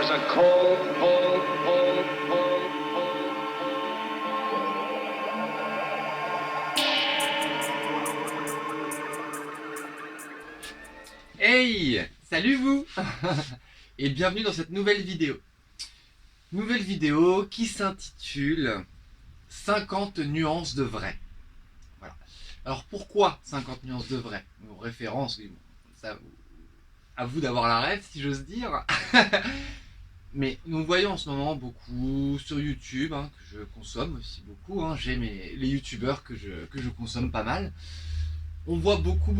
was a cold, cold, cold, cold, Hey! Salut vous! Et bienvenue dans cette nouvelle vidéo. Nouvelle vidéo qui s'intitule 50 nuances de vrai. Voilà. Alors pourquoi 50 nuances de vrai? Vos références, oui, bon, ça, à vous d'avoir la rêve si j'ose dire. Mais nous voyons en ce moment beaucoup sur YouTube, hein, que je consomme aussi beaucoup. Hein, j'ai les youtubeurs que je consomme pas mal. On voit beaucoup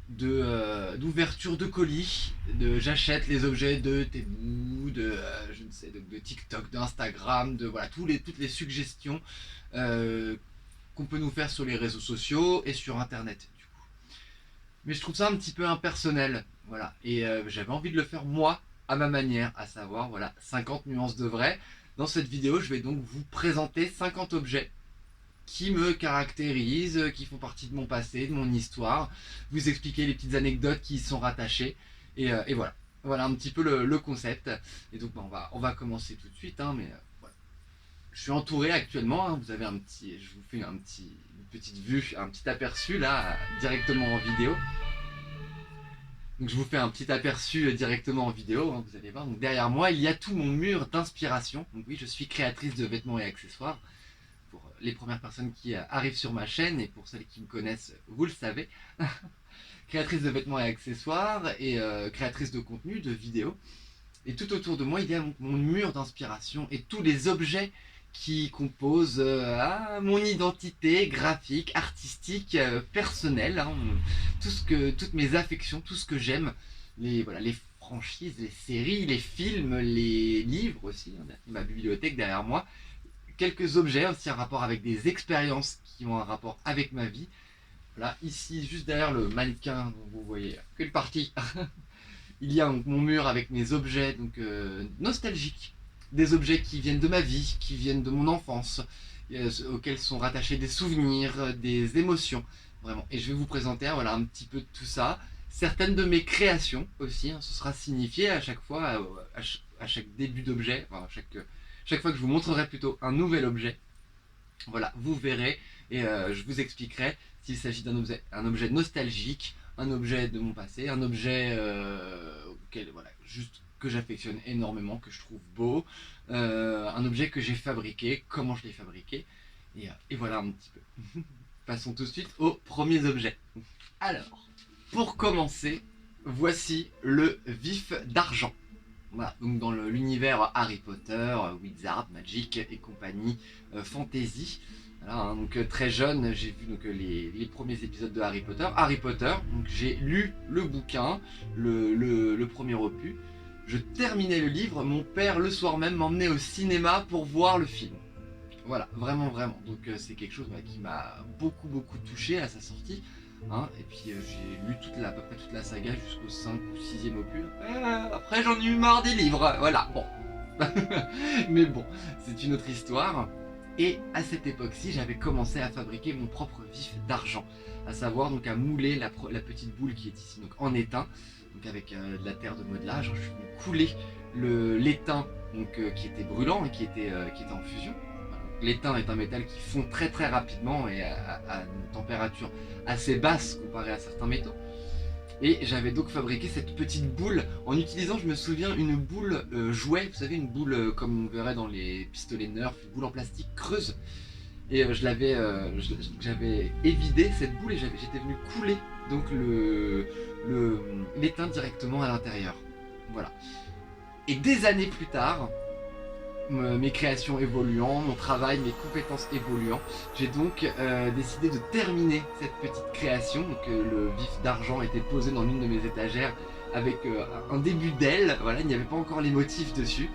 d'ouverture de colis, de j'achète les objets de Temu, je ne sais, de TikTok, d'Instagram, de voilà toutes les suggestions qu'on peut nous faire sur les réseaux sociaux et sur internet du coup. Mais je trouve ça un petit peu impersonnel, voilà. Et j'avais envie de le faire moi à ma manière, à savoir voilà 50 nuances de vrai. Dans cette vidéo, je vais donc vous présenter 50 objets qui me caractérisent, qui font partie de mon passé, de mon histoire, vous expliquer les petites anecdotes qui y sont rattachées, et voilà. Voilà un petit peu le concept. Et donc bah, on va commencer tout de suite, hein, mais voilà. Je suis entouré actuellement, hein, vous avez je vous fais une petite vue, un petit aperçu là, directement en vidéo. Donc je vous fais un petit aperçu directement en vidéo, hein, vous allez voir. Donc derrière moi, il y a tout mon mur d'inspiration. Donc oui, je suis créatrice de vêtements et accessoires. Pour les premières personnes qui arrivent sur ma chaîne et pour celles qui me connaissent, vous le savez. Créatrice de vêtements et accessoires et créatrice de contenu, de vidéos. Et tout autour de moi, il y a mon mur d'inspiration et tous les objets qui composent mon identité graphique, artistique, personnelle. Hein, toutes mes affections, tout ce que j'aime. Voilà, les franchises, les séries, les films, les livres aussi. Hein, ma bibliothèque derrière moi. Quelques objets aussi en rapport avec des expériences qui ont un rapport avec ma vie. Là, ici, juste derrière le mannequin, dont vous voyez qu'une partie, il y a mon mur avec mes objets donc nostalgiques. Des objets qui viennent de ma vie, qui viennent de mon enfance, auxquels sont rattachés des souvenirs, des émotions. Vraiment. Et je vais vous présenter voilà, un petit peu de tout ça. Certaines de mes créations aussi, hein, ce sera signifié à chaque fois, à chaque début d'objet, enfin, chaque fois que je vous montrerai plutôt un nouvel objet. Voilà, vous verrez et je vous expliquerai s'il s'agit un objet nostalgique, un objet de mon passé, un objet voilà, juste que j'affectionne énormément, que je trouve beau, un objet que j'ai fabriqué, comment je l'ai fabriqué, et voilà un petit peu. Passons tout de suite aux premiers objets. Alors, pour commencer, voici le vif d'argent. Voilà, donc dans l'univers Harry Potter, Wizard, Magic et compagnie, fantasy. Voilà, hein, donc très jeune, j'ai vu donc, les premiers épisodes de Harry Potter. Harry Potter, donc j'ai lu le bouquin, le premier opus. Je terminais le livre, mon père le soir même m'emmenait au cinéma pour voir le film. Voilà, vraiment, vraiment. Donc c'est quelque chose qui m'a beaucoup touché à sa sortie. Hein, et puis j'ai lu à peu près toute la saga jusqu'au 5 ou 6e opus. Après j'en ai eu marre des livres, voilà, bon. Mais bon, c'est une autre histoire. Et à cette époque-ci, j'avais commencé à fabriquer mon propre vif d'argent. À savoir donc à mouler la petite boule qui est ici, donc en étain. Donc avec de la terre de modelage, je suis venu couler l'étain qui était brûlant et qui était en fusion. L'étain est un métal qui fond très rapidement et à une température assez basse comparée à certains métaux. Et j'avais donc fabriqué cette petite boule en utilisant, je me souviens, une boule jouet, vous savez, une boule comme on verrait dans les pistolets Nerf, une boule en plastique creuse. Et j'avais évidé cette boule et j'étais venu couler donc l'étain directement à l'intérieur. Voilà. Et des années plus tard, mes créations évoluant, mon travail, mes compétences évoluant, j'ai donc décidé de terminer cette petite création. Donc le vif d'argent était posé dans l'une de mes étagères avec un début d'aile, voilà, il n'y avait pas encore les motifs dessus.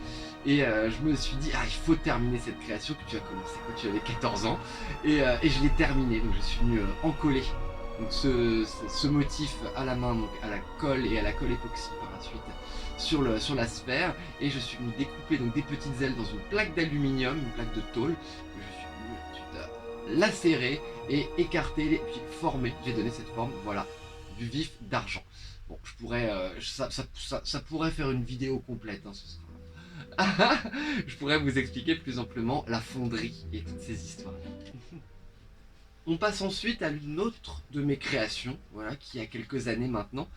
Et je me suis dit, il faut terminer cette création que tu as commencé quand tu avais 14 ans. Et je l'ai terminée, donc je suis venu encoller donc ce motif à la main, donc à la colle et à la colle époxy par la suite sur la sphère, et je suis venu découper donc des petites ailes dans une plaque d'aluminium, une plaque de tôle, que je suis venu ensuite lacérer et écarter et puis former. J'ai donné cette forme, voilà, du vif d'argent. Bon, je pourrais, ça pourrait faire une vidéo complète, hein, ce sera je pourrais vous expliquer plus amplement la fonderie et toutes ces histoires. On passe ensuite à une autre de mes créations, voilà, qui a quelques années maintenant.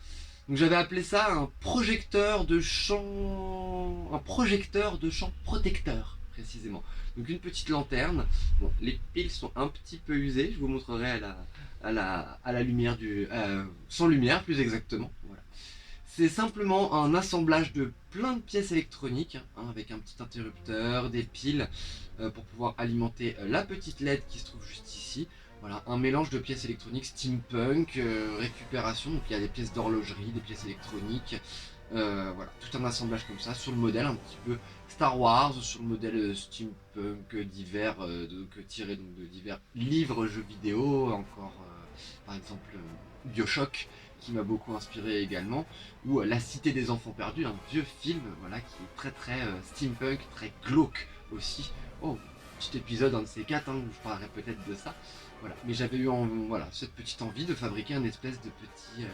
Donc j'avais appelé ça un projecteur de champ, protecteur précisément. Donc une petite lanterne. Bon, les piles sont un petit peu usées. Je vous montrerai à la lumière sans lumière plus exactement. Voilà. C'est simplement un assemblage de plein de pièces électroniques, hein, avec un petit interrupteur, des piles pour pouvoir alimenter la petite LED qui se trouve juste ici. Voilà, un mélange de pièces électroniques steampunk, récupération, donc il y a des pièces d'horlogerie, des pièces électroniques, voilà, tout un assemblage comme ça, sur le modèle un petit peu Star Wars, sur le modèle steampunk divers, tiré donc de divers livres, jeux vidéo, encore par exemple Bioshock, qui m'a beaucoup inspiré également, ou La Cité des Enfants Perdus, un vieux film, voilà, qui est très très steampunk, très glauque aussi. Oh, petit épisode, un de ces quatre, où je parlerai peut-être de ça. Voilà. Mais j'avais eu cette petite envie de fabriquer une espèce de petit...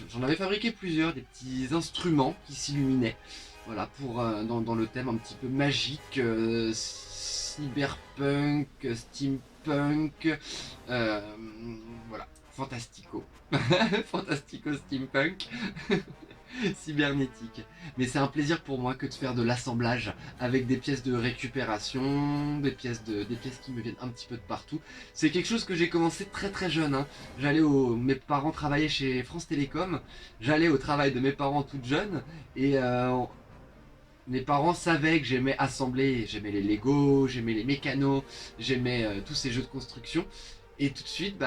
J'en avais fabriqué plusieurs, des petits instruments qui s'illuminaient. Voilà, pour dans le thème un petit peu magique, cyberpunk, steampunk, voilà, fantastico. Fantastico steampunk. Cybernétique. Mais c'est un plaisir pour moi que de faire de l'assemblage avec des pièces de récupération, des pièces qui me viennent un petit peu de partout. C'est quelque chose que j'ai commencé très très jeune, hein. Mes parents travaillaient chez France Télécom, j'allais au travail de mes parents toutes jeunes, et mes parents savaient que j'aimais assembler, j'aimais les Lego, j'aimais les mécanos, j'aimais tous ces jeux de construction, et tout de suite,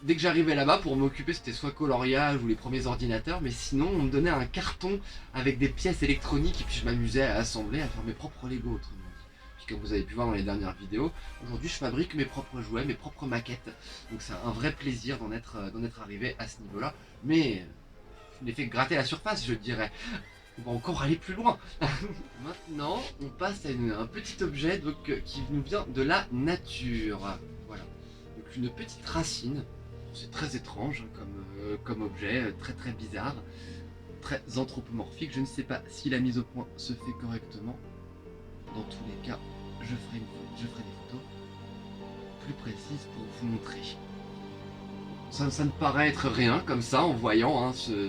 dès que j'arrivais là-bas, pour m'occuper, c'était soit coloriage ou les premiers ordinateurs, mais sinon on me donnait un carton avec des pièces électroniques et puis je m'amusais à assembler, à faire mes propres Lego autrement dit. Puis comme vous avez pu voir dans les dernières vidéos, aujourd'hui je fabrique mes propres jouets, mes propres maquettes. Donc c'est un vrai plaisir d'en être arrivé à ce niveau-là. Mais je n'ai fait que gratter la surface, je dirais. On va encore aller plus loin. Maintenant, on passe à un petit objet qui nous vient de la nature. Voilà. Donc une petite racine. C'est très étrange comme objet, très très bizarre, très anthropomorphique. Je ne sais pas si la mise au point se fait correctement. Dans tous les cas, je ferai des photos plus précises pour vous montrer. Ça ne paraît être rien comme ça en voyant, hein, cette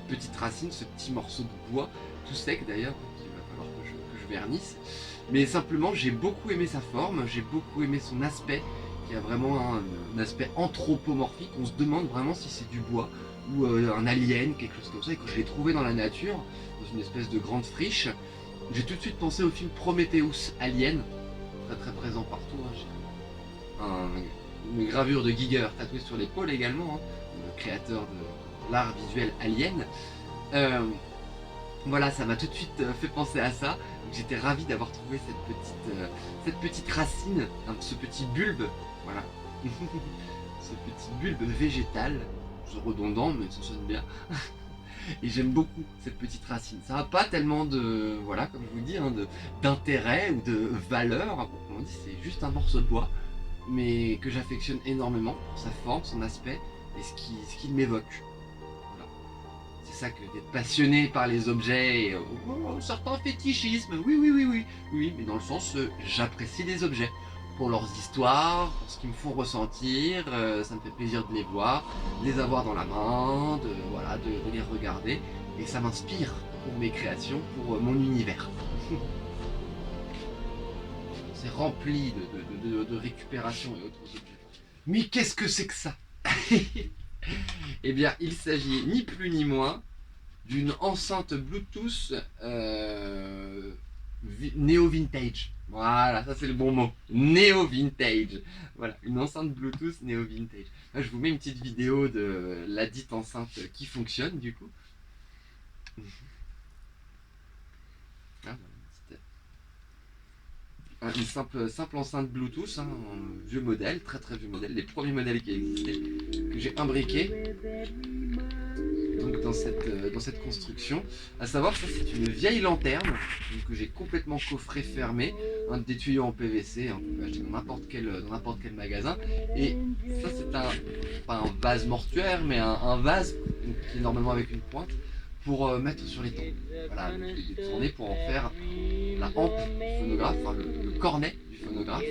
petite racine, ce petit morceau de bois, tout sec d'ailleurs, qu'il va falloir que je vernisse. Mais simplement, j'ai beaucoup aimé sa forme, j'ai beaucoup aimé son aspect, qui a vraiment un aspect anthropomorphique. On se demande vraiment si c'est du bois ou un alien, quelque chose comme ça. Et quand je l'ai trouvé dans la nature, dans une espèce de grande friche, j'ai tout de suite pensé au film Prometheus Alien, très très présent partout. Hein. J'ai une gravure de Giger tatouée sur l'épaule également, hein, le créateur de l'art visuel Alien. Voilà, ça m'a tout de suite fait penser à ça. J'étais ravi d'avoir trouvé cette petite racine, ce petit bulbe, voilà, ce petit bulbe végétal. C'est redondant, mais ça sonne bien. Et j'aime beaucoup cette petite racine. Ça n'a pas tellement de, voilà, comme je vous dis, hein, d'intérêt ou de valeur. On dit c'est juste un morceau de bois, mais que j'affectionne énormément pour sa forme, son aspect et ce qu'il m'évoque. C'est ça que d'être passionné par les objets et certains fétichismes, oui, mais dans le sens j'apprécie les objets pour leurs histoires, pour ce qu'ils me font ressentir, ça me fait plaisir de les voir, de les avoir dans la main, de les regarder, et ça m'inspire pour mes créations, pour mon univers. C'est rempli de récupération et autres objets. Mais qu'est-ce que c'est que ça? Eh bien, il s'agit ni plus ni moins d'une enceinte Bluetooth néo-vintage. Voilà, ça c'est le bon mot. Néo-vintage. Voilà, une enceinte Bluetooth néo-vintage. Là, je vous mets une petite vidéo de la dite enceinte qui fonctionne du coup. Une simple enceinte Bluetooth, hein, un vieux modèle, très très vieux modèle, les premiers modèles qui existaient, que j'ai imbriqués donc dans cette construction. À savoir que ça c'est une vieille lanterne donc, que j'ai complètement coffré fermé, un des tuyaux en PVC, hein, qu'on peut acheter dans n'importe quel magasin. Et ça c'est pas un vase mortuaire, mais un vase qui est normalement avec une pointe, pour mettre sur les tempes. Voilà, donc je l'ai détourné pour en faire la hampe du phonographe, enfin le cornet du phonographe,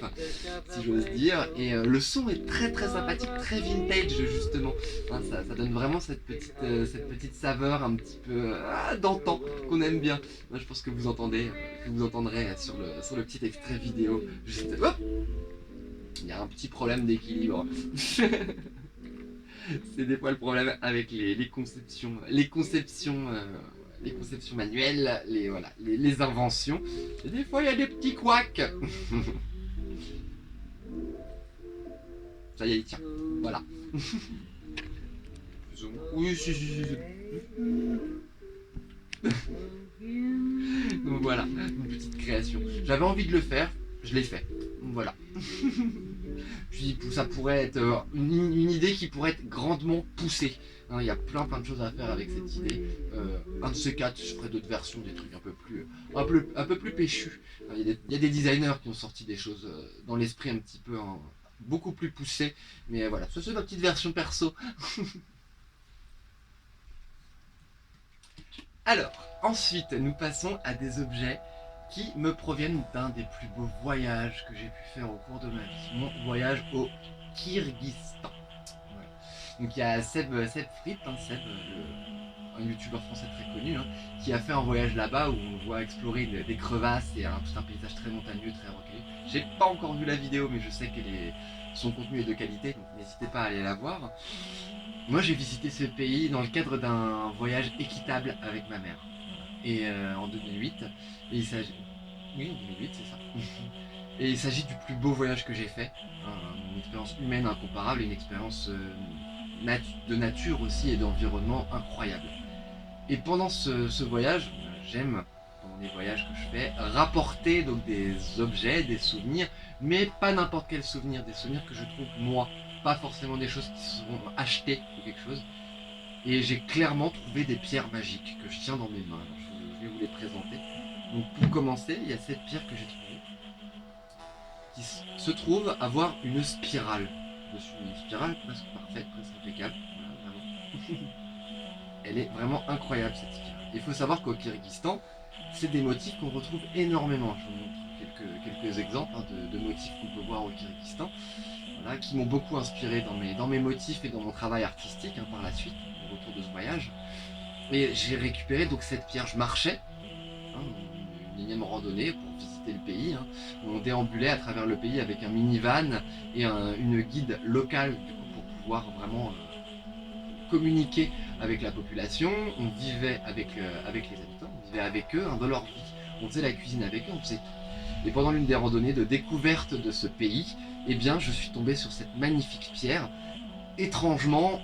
si j'ose dire. Et le son est très très sympathique, très vintage justement. Hein, ça donne vraiment cette petite saveur un petit peu d'antan qu'on aime bien. Moi, je pense que vous entendez, que vous entendrez sur le petit extrait vidéo. Juste, hop, il y a un petit problème d'équilibre. C'est des fois le problème avec les conceptions, les conceptions manuelles, les inventions. Et des fois, il y a des petits couacs. Ça y est, il tient. Voilà. Oui, si. Donc voilà, une petite création. J'avais envie de le faire, je l'ai fait. Voilà. Puis ça pourrait être une idée qui pourrait être grandement poussée. Hein, il y a plein de choses à faire avec cette idée. Un de ces quatre, je ferai d'autres versions, des trucs un peu plus péchus. Il y a des designers qui ont sorti des choses dans l'esprit un petit peu beaucoup plus poussées. Mais voilà, ça c'est ma petite version perso. Alors, ensuite, nous passons à des objets qui me proviennent d'un des plus beaux voyages que j'ai pu faire au cours de ma vie. Mon voyage au Kyrgyzstan. Voilà. Donc il y a Seb Fripp, un youtubeur français très connu, hein, qui a fait un voyage là-bas où on voit explorer des crevasses et tout un paysage très montagneux, très rocailleux. J'ai pas encore vu la vidéo, mais je sais que son contenu est de qualité, donc n'hésitez pas à aller la voir. Moi j'ai visité ce pays dans le cadre d'un voyage équitable avec ma mère. Et en 2008, et il s'agit... Oui, en 2008, c'est ça. Et il s'agit du plus beau voyage que j'ai fait. Une expérience humaine incomparable, une expérience de nature aussi et d'environnement incroyable. Et pendant ce voyage, j'aime, pendant les voyages que je fais, rapporter donc des objets, des souvenirs, mais pas n'importe quel souvenir, des souvenirs que je trouve moi, pas forcément des choses qui seront achetées ou quelque chose. Et j'ai clairement trouvé des pierres magiques que je tiens dans mes mains. Alors, je vais vous les présenter. Donc pour commencer, il y a cette pierre que j'ai trouvée, qui se trouve avoir une spirale dessus. Une spirale presque parfaite, presque impeccable. Voilà, vraiment. Elle est vraiment incroyable cette spirale. Il faut savoir qu'au Kyrgyzstan, c'est des motifs qu'on retrouve énormément. Je vous montre quelques exemples de motifs qu'on peut voir au Kyrgyzstan, voilà, qui m'ont beaucoup inspiré dans mes motifs et dans mon travail artistique par la suite, au retour de ce voyage. Et j'ai récupéré donc cette pierre, je marchais, une énième randonnée pour visiter le pays. On déambulait à travers le pays avec un minivan et une guide locale du coup, pour pouvoir vraiment communiquer avec la population. On vivait avec les habitants, on vivait avec eux dans leur vie. On faisait la cuisine avec eux, on faisait tout. Et pendant l'une des randonnées de découverte de ce pays, eh bien, je suis tombé sur cette magnifique pierre, étrangement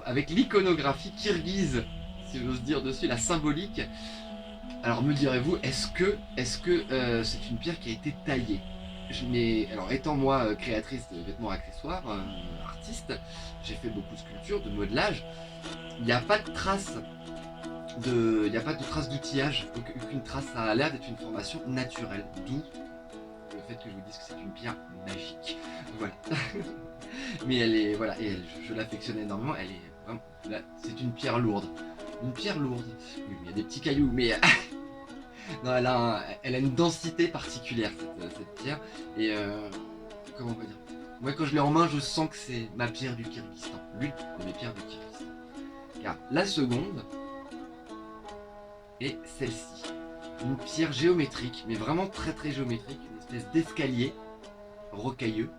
avec l'iconographie kirghize, si j'ose dire dessus, la symbolique. Alors me direz-vous, est-ce que c'est une pierre qui a été taillée? Alors étant moi créatrice de vêtements accessoires, artiste, j'ai fait beaucoup de sculptures, de modelage. Il n'y a pas de trace d'outillage, donc aucune trace. Ça a l'air d'être une formation naturelle, d'où le fait que je vous dise que c'est une pierre magique. Voilà. Mais elle est, voilà, et je l'affectionne énormément. Elle est vraiment, c'est une pierre lourde. Une pierre lourde. Oui, il y a des petits cailloux, mais non, elle a une densité particulière cette pierre. Et comment on va dire? Moi, quand je l'ai en main, je sens que c'est ma pierre du Kyrgyzstan, l'une de mes pierres du Kyrgyzstan. Car la seconde est celle-ci, une pierre géométrique, mais vraiment très très géométrique, une espèce d'escalier rocailleux,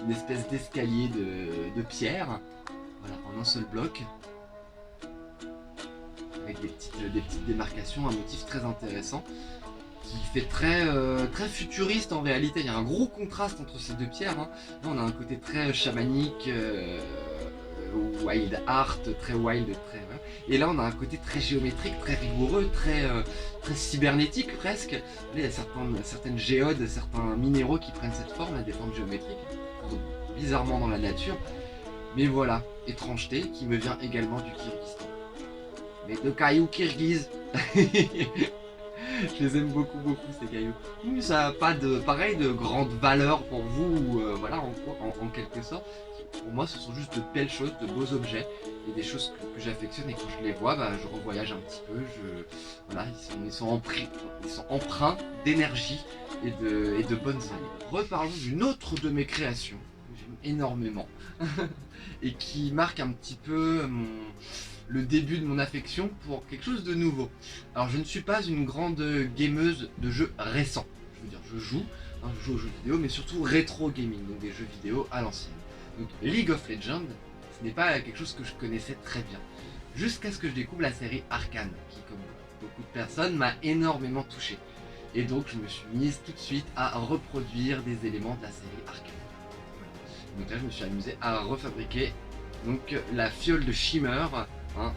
une espèce d'escalier de pierre, voilà, en un seul bloc. Avec des petites démarcations, un motif très intéressant qui fait très futuriste en réalité. Il y a un gros contraste entre ces deux pierres. Là on a un côté très chamanique, wild art, très wild, et là on a un côté très géométrique, très rigoureux, très cybernétique presque. Là, il y a certaines géodes, certains minéraux qui prennent cette forme, des formes géométriques, donc bizarrement dans la nature. Mais voilà, étrangeté qui me vient également du Kyrgyzstan. Mais de cailloux kirghizes. Je les aime beaucoup ces cailloux. Ça n'a pas de grande valeur pour vous, voilà, en quelque sorte. pour moi ce sont juste de belles choses, de beaux objets et des choses que j'affectionne, et quand je les vois, bah, je revoyage un petit peu, voilà, ils sont empreints d'énergie et de bonnes ondes. Reparlons d'une autre de mes créations que j'aime énormément et qui marque un petit peu le début de mon affection pour quelque chose de nouveau. Alors je ne suis pas une grande gameuse de jeux récents, je veux dire je joue aux jeux vidéo, mais surtout rétro gaming, donc des jeux vidéo à l'ancienne. Donc League of Legends, ce n'est pas quelque chose que je connaissais très bien, jusqu'à ce que je découvre la série Arcane, qui comme beaucoup de personnes m'a énormément touché. Et donc je me suis mise tout de suite à reproduire des éléments de la série Arcane. Voilà. Donc là je me suis amusé à refabriquer donc la fiole de Shimmer, hein,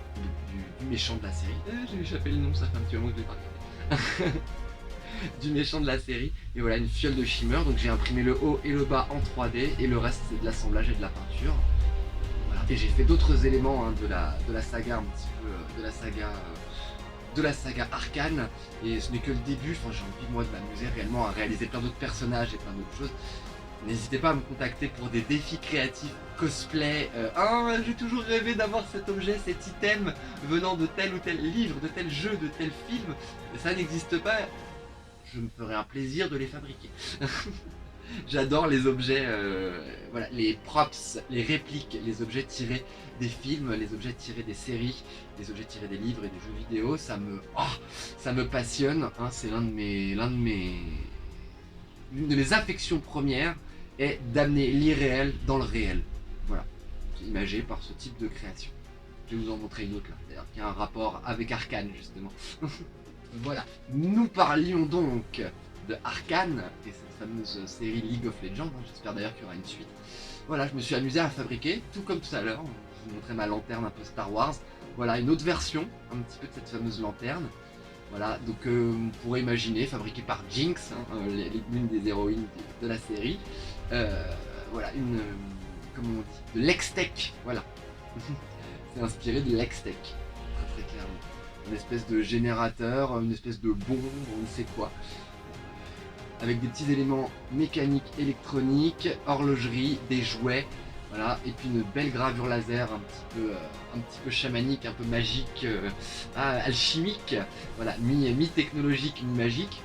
du méchant de la série. J'ai échappé le nom, ça fait un petit moment que je l'ai pas regardé. Du méchant de la série, et voilà, une fiole de Shimmer. Donc j'ai imprimé le haut et le bas en 3D, et le reste c'est de l'assemblage et de la peinture. Voilà. Et j'ai fait d'autres éléments, hein, de la saga un petit peu, de la saga Arcane, et ce n'est que le début. Enfin, j'ai envie moi de m'amuser réellement à réaliser plein d'autres personnages et plein d'autres choses. N'hésitez pas à me contacter pour des défis créatifs, cosplay. J'ai toujours rêvé d'avoir cet objet, cet item venant de tel ou tel livre, de tel jeu, de tel film. Ça n'existe pas. Je me ferai un plaisir de les fabriquer. J'adore les objets, voilà, les props, les répliques, les objets tirés des films, les objets tirés des séries, les objets tirés des livres et des jeux vidéo. Ça me passionne. Hein, c'est l'une de mes affections premières est d'amener l'irréel dans le réel. Voilà, c'est imagé par ce type de création. Je vais vous en montrer une autre là, d'ailleurs, qui a un rapport avec Arcane justement. Voilà, nous parlions donc de Arcane et cette fameuse série League of Legends. J'espère d'ailleurs qu'il y aura une suite. Voilà, je me suis amusé à fabriquer, tout comme tout à l'heure. Je vous montrais ma lanterne un peu Star Wars. Voilà, une autre version, un petit peu de cette fameuse lanterne. Voilà, donc on pourrait imaginer, fabriquée par Jinx, hein, l'une des héroïnes de la série. Voilà, comment on dit, de l'Hextech, voilà. C'est inspiré de l'Hextech, très clairement. Une espèce de générateur, une espèce de bombe, on ne sait quoi. Avec des petits éléments mécaniques, électroniques, horlogerie, des jouets, voilà, et puis une belle gravure laser un petit peu chamanique, un peu magique, alchimique, voilà, mi-technologique, mi-magique,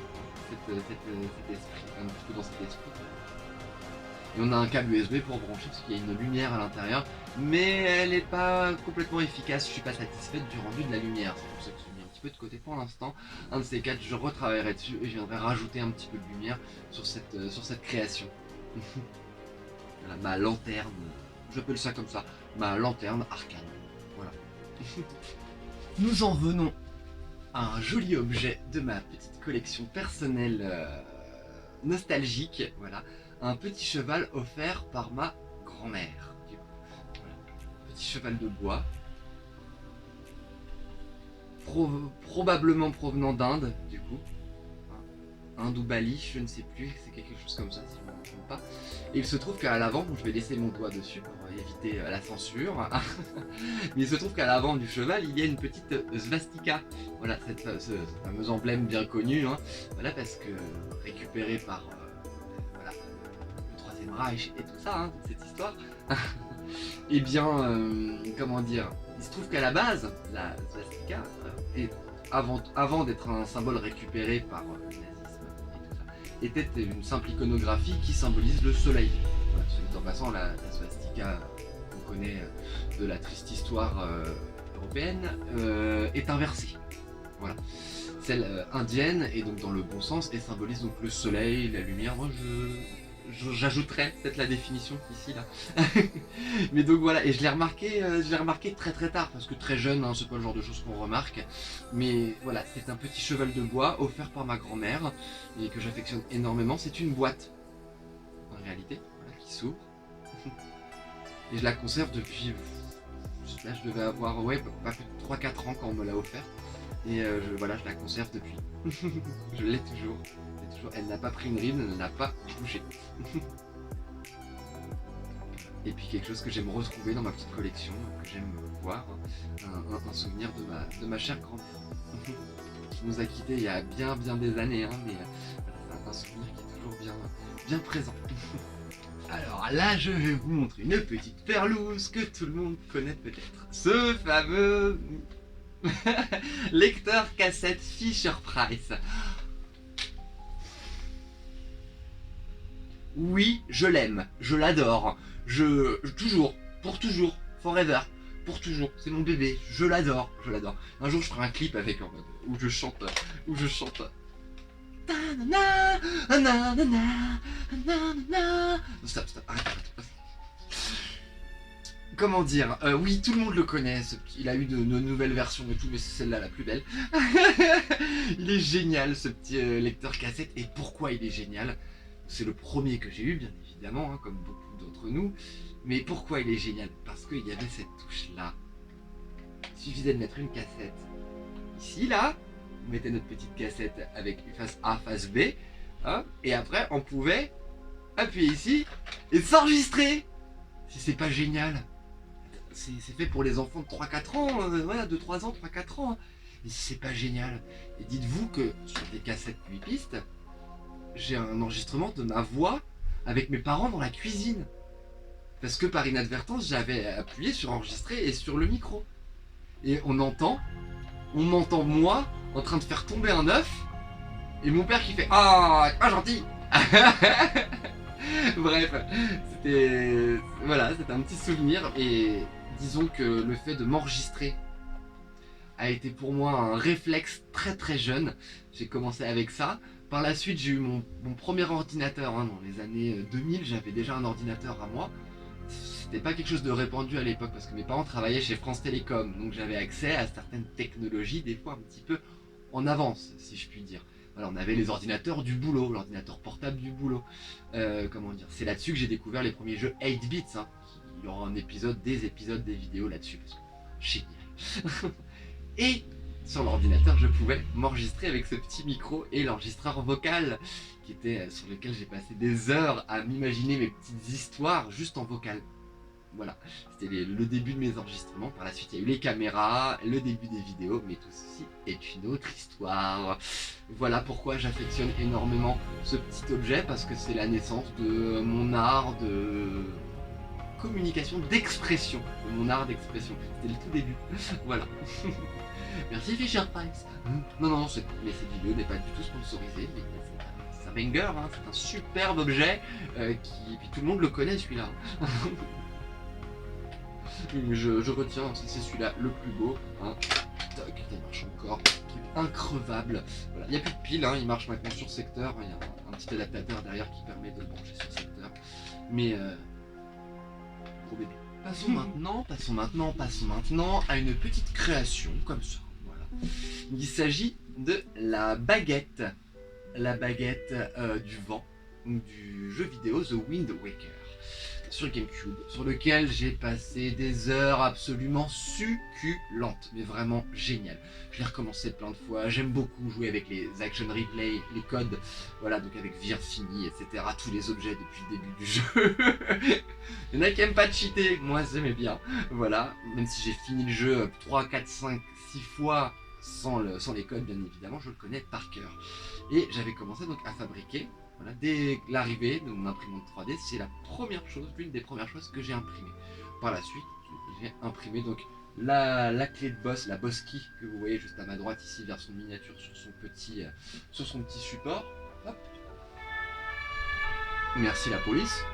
cet esprit, un petit peu dans cet esprit. Et on a un câble USB pour brancher parce qu'il y a une lumière à l'intérieur, mais elle n'est pas complètement efficace, je suis pas satisfaite du rendu de la lumière, c'est pour ça que je suis mis un petit peu de côté pour l'instant. Un de ces quatre, je retravaillerai dessus et je viendrai rajouter un petit peu de lumière sur cette création. Voilà, ma lanterne, j'appelle ça comme ça, ma lanterne Arcane. Voilà. Nous en venons à un joli objet de ma petite collection personnelle nostalgique, voilà, un petit cheval offert par ma grand-mère. Voilà. Petit cheval de bois, probablement provenant d'Inde, du coup. Inde ou Bali, je ne sais plus, c'est quelque chose comme ça si je ne me trompe pas. Et il se trouve qu'à l'avant, je vais laisser mon doigt dessus pour éviter la censure, mais il se trouve qu'à l'avant du cheval, il y a une petite svastika. Voilà, ce fameux emblème bien connu, hein. Voilà, parce que récupéré par voilà, le Troisième Reich et tout ça, hein, toute cette histoire. Et bien, comment dire, il se trouve qu'à la base, la svastika avant d'être un symbole récupéré par le nazisme et tout ça, était une simple iconographie qui symbolise le soleil. Voilà, en passant, la svastika qu'on connaît de la triste histoire européenne est inversée. Voilà. Celle indienne est donc dans le bon sens et symbolise donc le soleil, la lumière. Moi, j'ajouterais peut-être la définition ici là. Mais donc voilà, et je l'ai remarqué très très tard, parce que très jeune, hein, c'est pas le genre de choses qu'on remarque. Mais voilà, c'est un petit cheval de bois offert par ma grand-mère et que j'affectionne énormément. C'est une boîte, en réalité, voilà, qui s'ouvre. Et je la conserve depuis, là je devais avoir, pas plus de 3-4 ans quand on me l'a offert. Et voilà, je la conserve depuis. Je l'ai toujours. Elle n'a pas pris une ride, elle n'a pas bougé. Et puis quelque chose que j'aime retrouver dans ma petite collection, que j'aime voir, un souvenir de ma chère grand-mère, qui nous a quittés il y a bien des années, hein, mais c'est un souvenir qui est toujours bien présent. Alors Alors là, je vais vous montrer une petite perlouse que tout le monde connaît peut-être. Ce fameux lecteur cassette Fisher-Price. Oui, je l'aime, je l'adore. Toujours, pour toujours, forever, pour toujours. C'est mon bébé, je l'adore, je l'adore. Un jour, je ferai un clip avec en mode où je chante. Ta-na-na, na-na-na, na-na-na. Stop, arrête. Comment dire, oui, tout le monde le connaît, il a eu de nouvelles versions et tout, mais c'est celle-là la plus belle. Il est génial, ce petit lecteur cassette. Et pourquoi il est génial? C'est le premier que j'ai eu, bien évidemment, hein, comme beaucoup d'entre nous. Mais pourquoi il est génial? Parce qu'il y avait cette touche-là. Il suffisait de mettre une cassette. Ici, là, on mettait notre petite cassette avec face A, face B. Hein, et après, on pouvait appuyer ici et s'enregistrer. Si c'est pas génial. C'est fait pour les enfants de 3-4 ans, voilà, de 3 ans, 3-4 ans. Hein. Mais si c'est pas génial. Et dites-vous que sur des cassettes 8 pistes, j'ai un enregistrement de ma voix avec mes parents dans la cuisine. Parce que par inadvertance, j'avais appuyé sur enregistrer et sur le micro. Et on m'entend moi en train de faire tomber un œuf et mon père qui fait ah, pas gentil. Bref, c'était un petit souvenir et disons que le fait de m'enregistrer a été pour moi un réflexe très très jeune. J'ai commencé avec ça. Par la suite, j'ai eu mon premier ordinateur. Hein, dans les années 2000, j'avais déjà un ordinateur à moi. C'était pas quelque chose de répandu à l'époque parce que mes parents travaillaient chez France Télécom. Donc j'avais accès à certaines technologies, des fois un petit peu en avance, si je puis dire. Voilà, on avait les ordinateurs du boulot, l'ordinateur portable du boulot. Comment dire, c'est là-dessus que j'ai découvert les premiers jeux 8 bits. Hein. Il y aura des épisodes, des vidéos là-dessus. Parce que génial. Et sur l'ordinateur, je pouvais m'enregistrer avec ce petit micro et l'enregistreur vocal sur lequel j'ai passé des heures à m'imaginer mes petites histoires juste en vocal. Voilà, c'était le début de mes enregistrements. Par la suite, il y a eu les caméras, le début des vidéos, mais tout ceci est une autre histoire. Voilà pourquoi j'affectionne énormément ce petit objet, parce que c'est la naissance de mon art de communication, d'expression. C'était le tout début. Voilà. Merci Fisher-Price. Non, mais cette vidéo n'est pas du tout sponsorisée, mais c'est un banger, hein, c'est un superbe objet, et puis tout le monde le connaît celui-là. Je retiens, c'est celui-là le plus beau. Hein. Toc, il marche encore, truc increvable. Voilà. Il n'y a plus de pile, hein, il marche maintenant sur secteur. Il y a un petit adaptateur derrière qui permet de le brancher sur secteur. Mais gros bébé. Passons maintenant à une petite création comme ça. Voilà. Il s'agit de la baguette du vent du jeu vidéo The Wind Waker sur GameCube, sur lequel j'ai passé des heures absolument succulentes, mais vraiment génial. Je l'ai recommencé plein de fois, j'aime beaucoup jouer avec les action replay, les codes, voilà, donc avec vie infinie, etc., tous les objets depuis le début du jeu. Il y en a qui aiment pas cheater, moi j'aimais bien, voilà, même si j'ai fini le jeu 3, 4, 5, 6 fois sans les codes, bien évidemment, je le connais par cœur. Et j'avais commencé donc à fabriquer. Voilà, dès l'arrivée de mon imprimante 3D, c'est l'une des premières choses que j'ai imprimées. Par la suite, j'ai imprimé donc la clé de boss, la boss key que vous voyez juste à ma droite ici, version miniature sur son petit support. Hop. Merci la police.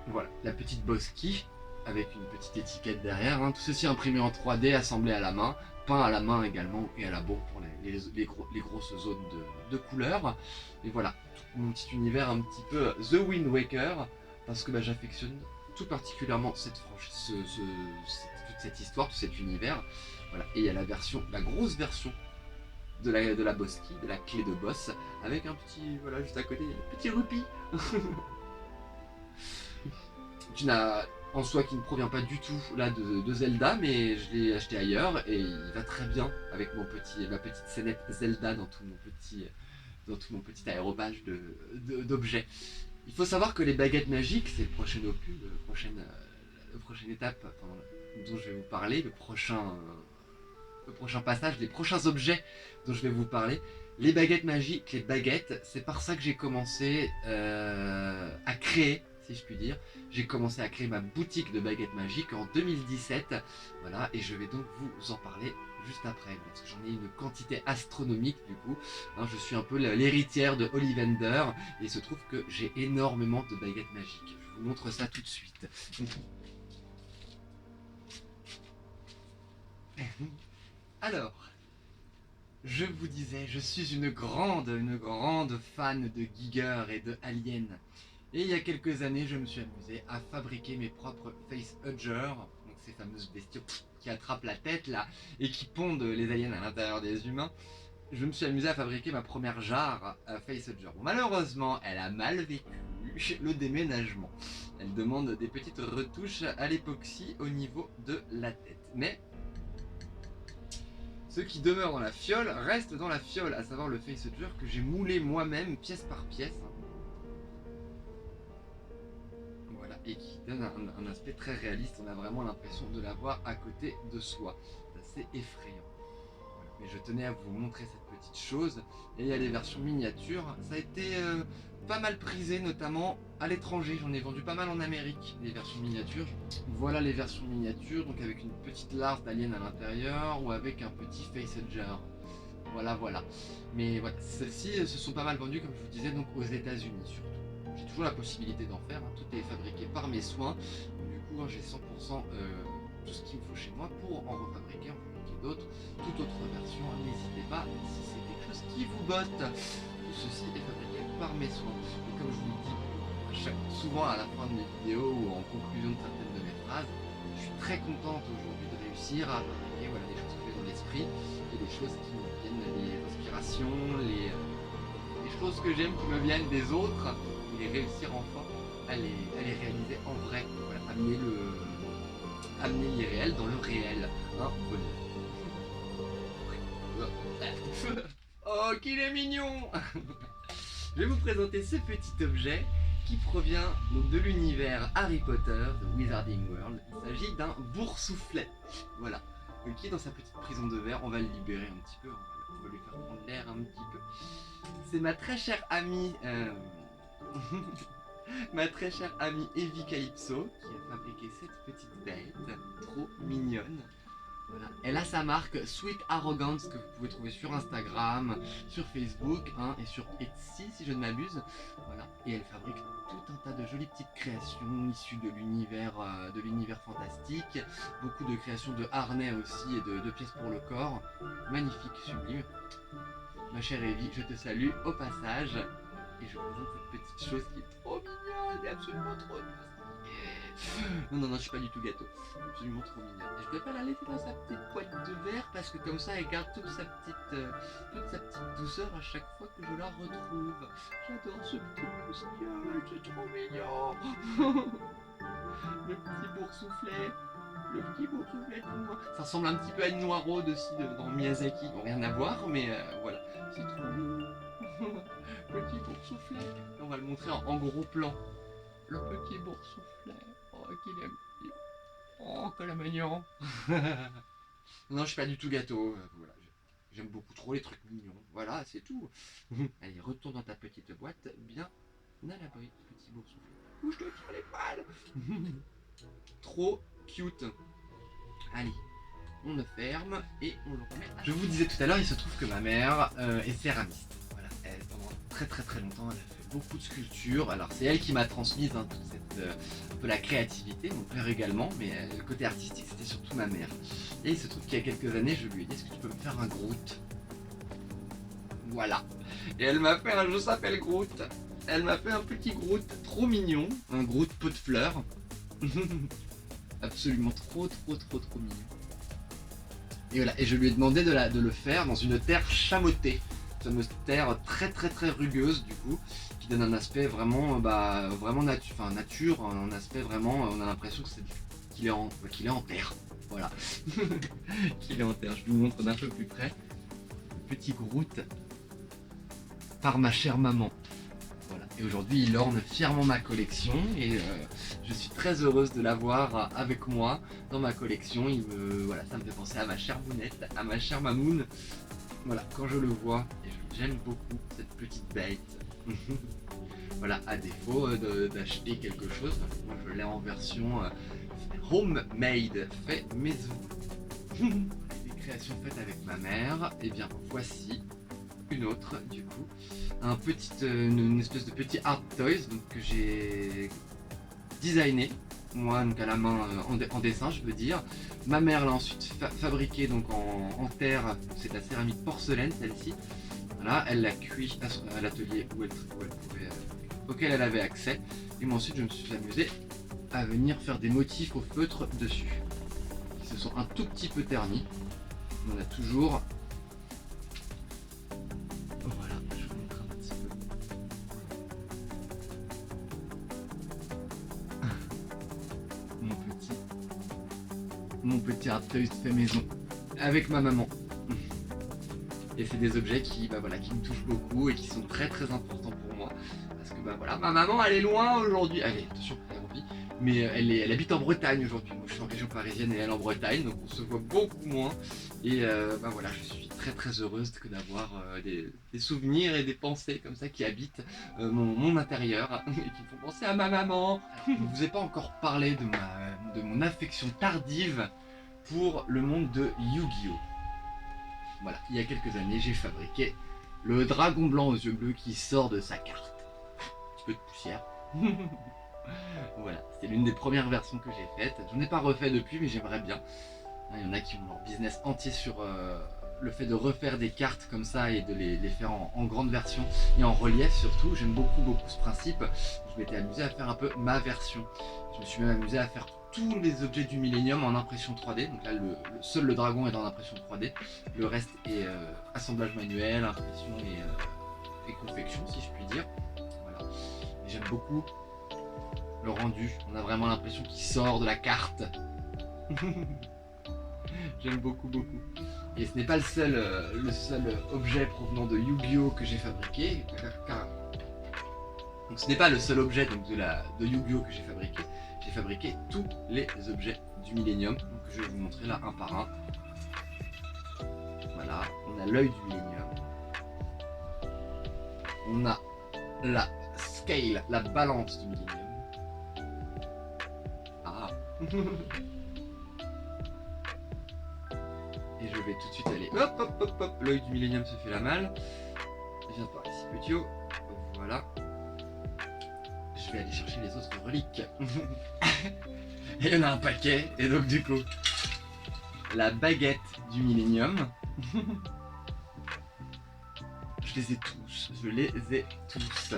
Voilà, la petite boss key avec une petite étiquette derrière. Hein. Tout ceci imprimé en 3D, assemblé à la main, peint à la main également et à la bombe pour les grosses zones de couleurs. Et voilà, mon petit univers un petit peu The Wind Waker, parce que j'affectionne tout particulièrement toute cette histoire, tout cet univers. Voilà. Et il y a la grosse version de la boss key, de la clé de boss, avec un petit, voilà, juste à côté, un petit rupee. En soi qui ne provient pas du tout là de Zelda, mais je l'ai acheté ailleurs et il va très bien avec ma petite scénette Zelda dans tout mon petit aérobage d'objets. Il faut savoir que les baguettes magiques, c'est le prochain opus, la prochaine étape dont je vais vous parler, le prochain passage, les prochains objets dont je vais vous parler. Les baguettes magiques, c'est par ça que j'ai commencé à créer, si je puis dire. J'ai commencé à créer ma boutique de baguettes magiques en 2017. Voilà, et je vais donc vous en parler juste après, parce que j'en ai une quantité astronomique du coup. Hein, je suis un peu l'héritière de Ollivander, et il se trouve que j'ai énormément de baguettes magiques. Je vous montre ça tout de suite. Alors, je vous disais, je suis une grande fan de Giger et de Alien. Et il y a quelques années, je me suis amusé à fabriquer mes propres facehuggers, donc ces fameuses bestioles qui attrapent la tête là et qui pondent les aliens à l'intérieur des humains. Je me suis amusé à fabriquer ma première jarre à facehugger. Bon, malheureusement, elle a mal vécu le déménagement. Elle demande des petites retouches à l'époxy au niveau de la tête. Mais ce qui demeure dans la fiole reste dans la fiole, à savoir le facehugger que j'ai moulé moi-même pièce par pièce. Voilà, et qui donne un aspect très réaliste. On a vraiment l'impression de l'avoir à côté de soi. C'est assez effrayant. Voilà. Mais je tenais à vous montrer cette petite chose. Et il y a les versions miniatures. Ça a été pas mal prisé, notamment à l'étranger. J'en ai vendu pas mal en Amérique, les versions miniatures. Voilà les versions miniatures, donc avec une petite larve d'alien à l'intérieur ou avec un petit facehugger. Voilà. Mais voilà, celles-ci se sont pas mal vendues, comme je vous disais, donc aux États-Unis surtout. J'ai toujours la possibilité d'en faire, hein. Tout est fabriqué par mes soins. Du coup, hein, j'ai 100% tout ce qu'il me faut chez moi pour en refabriquer, en fabriquer d'autres. Toute autre version, hein, n'hésitez pas si c'est quelque chose qui vous botte. Tout ceci est fabriqué par mes soins. Et comme je vous le dis souvent à la fin de mes vidéos ou en conclusion de certaines de mes phrases, je suis très contente aujourd'hui de réussir à fabriquer des choses que j'ai dans l'esprit et des choses qui me viennent, les inspirations, les choses que j'aime qui me viennent des autres, et les réussir enfin à les réaliser en vrai. Voilà, amener l'irréel dans le réel. Hein, oh, qu'il est mignon. Je vais vous présenter ce petit objet qui provient donc de l'univers Harry Potter, de Wizarding World. Il s'agit d'un boursouflet. Voilà. Qui est dans sa petite prison de verre. On va le libérer un petit peu. On va lui faire prendre l'air un petit peu. C'est ma très chère amie... ma très chère amie Evie Calypso qui a fabriqué cette petite bête trop mignonne. Voilà. Elle a sa marque Sweet Arrogance que vous pouvez trouver sur Instagram, sur Facebook, hein, et sur Etsy si je ne m'abuse. Voilà. Et elle fabrique tout un tas de jolies petites créations issues de l'univers fantastique. Beaucoup de créations de harnais aussi et de pièces pour le corps. Magnifique, sublime. Ma chère Evie, je te salue au passage. Et je vous montre cette petite chose qui est trop mignonne et absolument trop douce. Non, je suis pas du tout gâteau. Absolument trop mignonne. Et je préfère la laisser dans sa petite boîte de verre parce que comme ça elle garde toute sa petite douceur à chaque fois que je la retrouve. J'adore ce petit bestiole, c'est trop mignon. Le petit boursouflet. Le petit boursouflet tout noir. Ça ressemble un petit peu à une noiraude aussi dans Miyazaki. Bon, rien à voir, mais voilà. C'est trop mignon. Petit boursouflet. On va le montrer en gros plan. Le petit boursouflet. Oh, qu'il est mignon. Oh, que la mignon. Non, je suis pas du tout gâteau. Voilà. J'aime beaucoup trop les trucs mignons. Voilà, c'est tout. Allez, retourne dans ta petite boîte. Bien à l'abri, petit boursouflet. Où je te tire les poils. Trop cute. Allez, on le ferme et on le remet. Je vous disais tout à l'heure, il se trouve que ma mère est céramiste. Voilà, pendant très longtemps, elle a fait beaucoup de sculptures. Alors c'est elle qui m'a transmise toute cette un peu la créativité, mon père également, mais le côté artistique c'était surtout ma mère. Et il se trouve qu'il y a quelques années, je lui ai dit est-ce que tu peux me faire un Groot? Voilà. Et elle m'a fait un jeu s'appelle Groot. Elle m'a fait un petit Groot trop mignon, un Groot pot de fleurs. Absolument trop mignon. Et voilà, et je lui ai demandé de le faire dans une terre chamottée. Une terre très rugueuse du coup, qui donne un aspect vraiment, nature, un aspect vraiment, on a l'impression que qu'il est en terre. Voilà. Qu'il est en terre. Je vous montre d'un peu plus près. Le petit Groot par ma chère maman. Voilà. Et aujourd'hui, il orne fièrement ma collection et je suis très heureuse de l'avoir avec moi dans ma collection. Voilà, ça me fait penser à ma chère Mounette, à ma chère Mamoun. Voilà, quand je le vois, et j'aime beaucoup cette petite bête. Voilà, à défaut d'acheter quelque chose, moi je l'ai en version homemade, fait maison. Des créations faites avec ma mère, et bien voici une autre du coup, une espèce de petit art toys donc, que j'ai designé moi donc à la main en dessin je veux dire. Ma mère l'a ensuite fabriqué donc en terre, c'est la céramique porcelaine celle-ci. Voilà, elle l'a cuit à l'atelier auquel elle avait accès. Et moi ensuite je me suis amusé à venir faire des motifs au feutre dessus. Ils se sont un tout petit peu ternis. On a toujours... Voilà, je vous montre un petit peu. Mon petit art toys fait maison avec ma maman. Et c'est des objets qui me touchent beaucoup et qui sont très très importants pour moi. Parce que ma maman elle est loin aujourd'hui. Allez, attention, elle est en vie. Mais elle habite en Bretagne aujourd'hui. Moi je suis en région parisienne et elle en Bretagne. Donc on se voit beaucoup moins. Et je suis très très heureuse d'avoir des souvenirs et des pensées comme ça qui habitent mon intérieur. Et qui me font penser à ma maman. Je ne vous ai pas encore parlé de mon affection tardive pour le monde de Yu-Gi-Oh! Voilà, il y a quelques années, j'ai fabriqué le dragon blanc aux yeux bleus qui sort de sa carte. Un petit peu de poussière. Voilà, c'était l'une des premières versions que j'ai faites. J'en ai pas refait depuis, mais j'aimerais bien. Il y en a qui ont leur business entier sur le fait de refaire des cartes comme ça et de les faire en grande version et en relief surtout. J'aime beaucoup ce principe. Je m'étais amusé à faire un peu ma version. Je me suis même amusé à faire tous les objets du Millennium en impression 3D. Donc là, seul le dragon est en impression 3D. Le reste est assemblage manuel, impression et confection, si je puis dire. Voilà. Et j'aime beaucoup le rendu. On a vraiment l'impression qu'il sort de la carte. J'aime beaucoup. Et ce n'est pas le seul objet provenant de Yu-Gi-Oh! Que j'ai fabriqué. Donc ce n'est pas le seul objet de Yu-Gi-Oh! Que j'ai fabriqué. J'ai fabriqué tous les objets du Millennium. Donc je vais vous montrer là un par un. Voilà, on a l'œil du Millennium. On a la scale, la balance du Millennium. Ah. Et je vais tout de suite aller, hop, l'œil du Millennium se fait la malle. Viens par ici, petit haut. Voilà. Je vais aller chercher les autres reliques. Et il y en a un paquet, et donc du coup, la baguette du Millennium. Je les ai tous.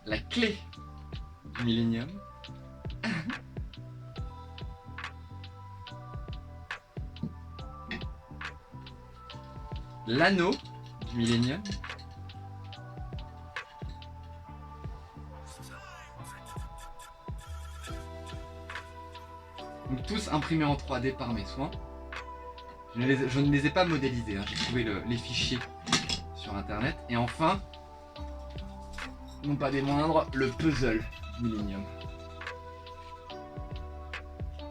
La clé du Millennium. L'anneau du Millennium. Donc tous imprimés en 3D par mes soins. Je ne les ai pas modélisés, hein. J'ai trouvé les fichiers sur internet. Et enfin, non pas des moindres, le puzzle du Millennium.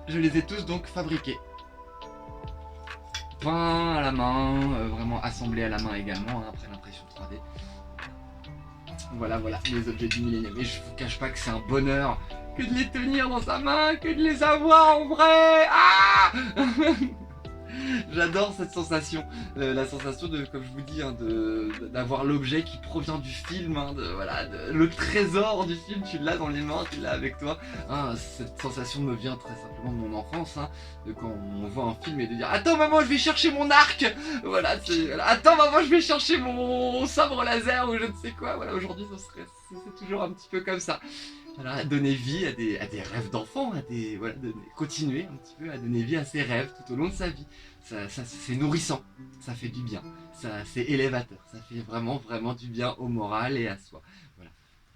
Je les ai tous donc fabriqués. Peints à la main, vraiment assemblés à la main également, hein, après l'impression 3D. Voilà les objets du Millennium. Et je vous cache pas que c'est un bonheur que de les tenir dans sa main, que de les avoir en vrai. Ah J'adore cette sensation, la sensation de, comme je vous dis, hein, d'avoir l'objet qui provient du film, hein, le trésor du film, tu l'as dans les mains, tu l'as avec toi. Hein, cette sensation me vient très simplement de mon enfance, hein, de quand on voit un film et de dire attends maman je vais chercher mon arc, voilà, attends maman je vais chercher mon sabre laser ou je ne sais quoi. Voilà, aujourd'hui c'est toujours un petit peu comme ça. Voilà, donner vie à des rêves d'enfant, continuer un petit peu à donner vie à ses rêves tout au long de sa vie. Ça c'est nourrissant, ça fait du bien, c'est élévateur, ça fait vraiment du bien au moral et à soi.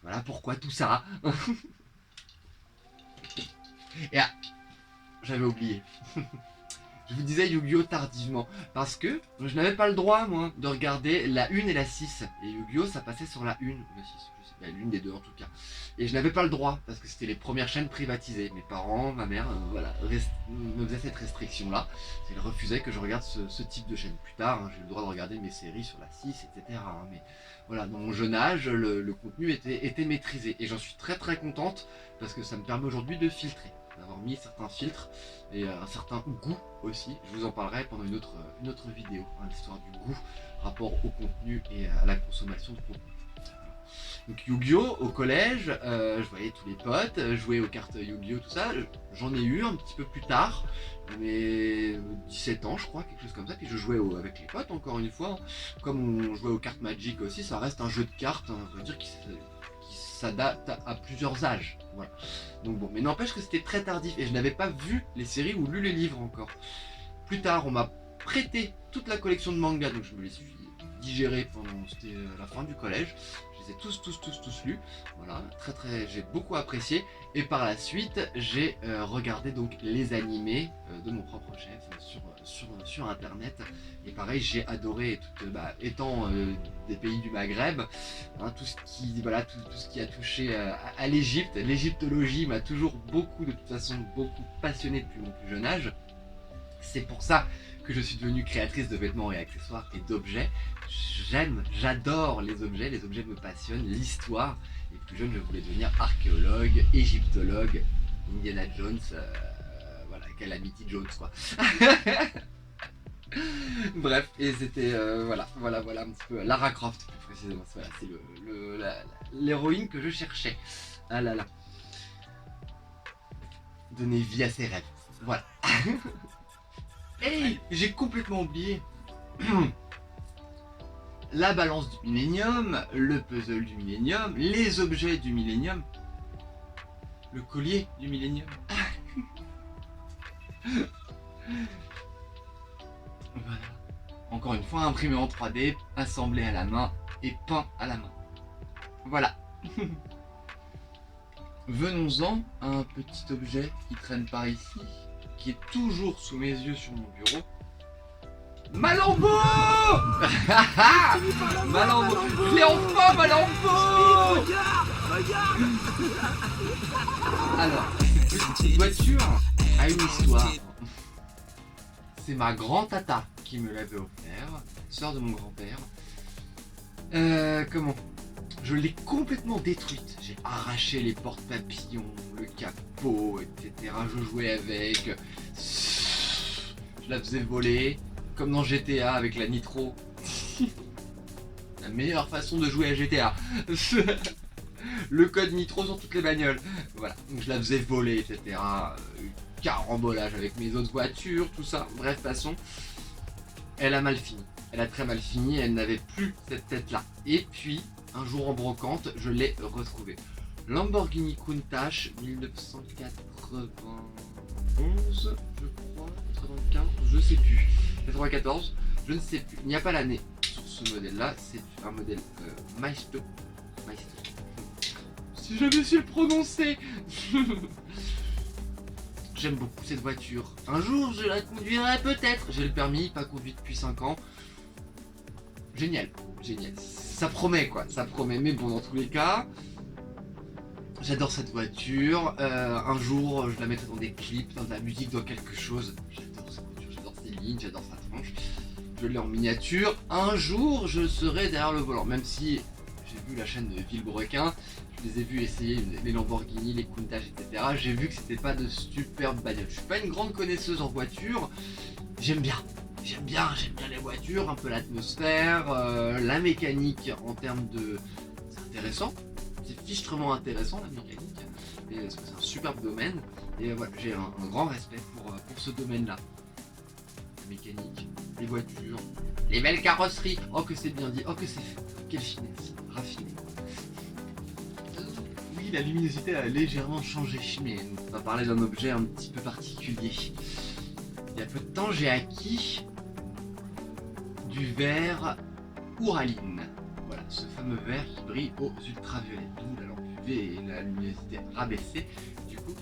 Voilà pourquoi tout ça. Et j'avais oublié. Je vous disais Yu-Gi-Oh tardivement, parce que je n'avais pas le droit, moi, de regarder la 1 et la 6. Et Yu-Gi-Oh ça passait sur la 1 ou la 6, je sais pas, l'une des deux en tout cas. Et je n'avais pas le droit, parce que c'était les premières chaînes privatisées. Mes parents, ma mère, voilà, me faisaient cette restriction-là. Ils refusaient que je regarde ce type de chaîne. Plus tard, hein, j'ai eu le droit de regarder mes séries sur la 6, etc. hein, mais voilà, dans mon jeune âge, le contenu était maîtrisé. Et j'en suis très très contente, parce que ça me permet aujourd'hui de filtrer, d'avoir mis certains filtres et un certain goût aussi. Je vous en parlerai pendant une autre vidéo, hein, l'histoire du goût, rapport au contenu et à la consommation de contenu. Donc Yu-Gi-Oh au collège, je voyais tous les potes jouer aux cartes Yu-Gi-Oh tout ça. J'en ai eu un petit peu plus tard, mais 17 ans je crois, quelque chose comme ça. Puis je jouais avec les potes encore une fois. Comme on jouait aux cartes Magic aussi, ça reste un jeu de cartes, hein, on va dire qui s'adapte à plusieurs âges. Voilà. Donc bon, mais n'empêche que c'était très tardif et je n'avais pas vu les séries ou lu les livres encore. Plus tard, on m'a prêté toute la collection de mangas, donc je me les suis digérés pendant c'était la fin du collège. Je les ai tous lus. Voilà, j'ai beaucoup apprécié. Et par la suite, j'ai regardé donc les animés de mon propre chef sur internet. Et pareil, j'ai adoré, étant des pays du Maghreb, hein, tout ce qui a touché à l'Égypte. L'égyptologie m'a toujours beaucoup passionné depuis mon plus jeune âge. C'est pour ça que je suis devenue créatrice de vêtements et accessoires et d'objets. J'adore les objets me passionnent, l'histoire. Et plus jeune, je voulais devenir archéologue, égyptologue, Indiana Jones, voilà, Calamity Jones quoi. Bref, et c'était voilà un petit peu Lara Croft plus précisément. Voilà, c'est l'héroïne que je cherchais. Ah là là. Donner vie à ses rêves. Voilà. Hey, j'ai complètement oublié. La balance du millénium, le puzzle du millénium, les objets du millénium, le collier du millénium. Voilà. Encore une fois, imprimé en 3D, assemblé à la main et peint à la main. Voilà. Venons-en à un petit objet qui traîne par ici, qui est toujours sous mes yeux sur mon bureau. Malambo. Malambo. Je l'ai enfin, Malambo. Alors, cette voiture a une histoire. C'est ma grand-tata qui me l'avait offert, sœur de mon grand-père. Comment ? Je l'ai complètement détruite. J'ai arraché les porte-papillons, le capot, etc. Je jouais avec. Je la faisais voler. Comme dans GTA avec la nitro. La meilleure façon de jouer à GTA. Le code nitro sur toutes les bagnoles. Voilà, donc je la faisais voler, etc. Carambolage avec mes autres voitures, tout ça. Bref, passons. Elle a mal fini. Elle a très mal fini, elle n'avait plus cette tête-là. Et puis, un jour en brocante, je l'ai retrouvée. Lamborghini Countach 1991, je crois, 95, je sais plus. 94, je ne sais plus. Il n'y a pas l'année sur ce modèle-là. C'est un modèle Maestro. Si j'avais su le prononcer. J'aime beaucoup cette voiture. Un jour, je la conduirai peut-être. J'ai le permis, pas conduit depuis 5 ans. Génial, génial. Ça promet quoi, ça promet. Mais bon, dans tous les cas, j'adore cette voiture. Un jour, je la mettrai dans des clips, dans de la musique, dans quelque chose. J'adore cette voiture, j'adore ses lignes, j'adore sa tronche. Je l'ai en miniature. Un jour, je serai derrière le volant. Même si j'ai vu la chaîne de Villebrequin, je les ai vus essayer les Lamborghini, les Countach, etc. J'ai vu que c'était pas de superbes bagnoles. Je suis pas une grande connaisseuse en voiture. J'aime bien les voitures, un peu l'atmosphère, la mécanique en termes de... C'est intéressant, c'est fichtrement intéressant la mécanique, et c'est un superbe domaine, et voilà, j'ai un grand respect pour ce domaine-là. La mécanique, les voitures, les belles carrosseries, oh que c'est bien dit, oh que c'est fait, quelle finesse, raffiné. Oui, la luminosité a légèrement changé, mais on va parler d'un objet un petit peu particulier. Il y a peu de temps, j'ai acquis du verre Ouraline. Voilà, ce fameux verre qui brille aux ultraviolets, d'où la lampe UV et la luminosité rabaissée. Du coup,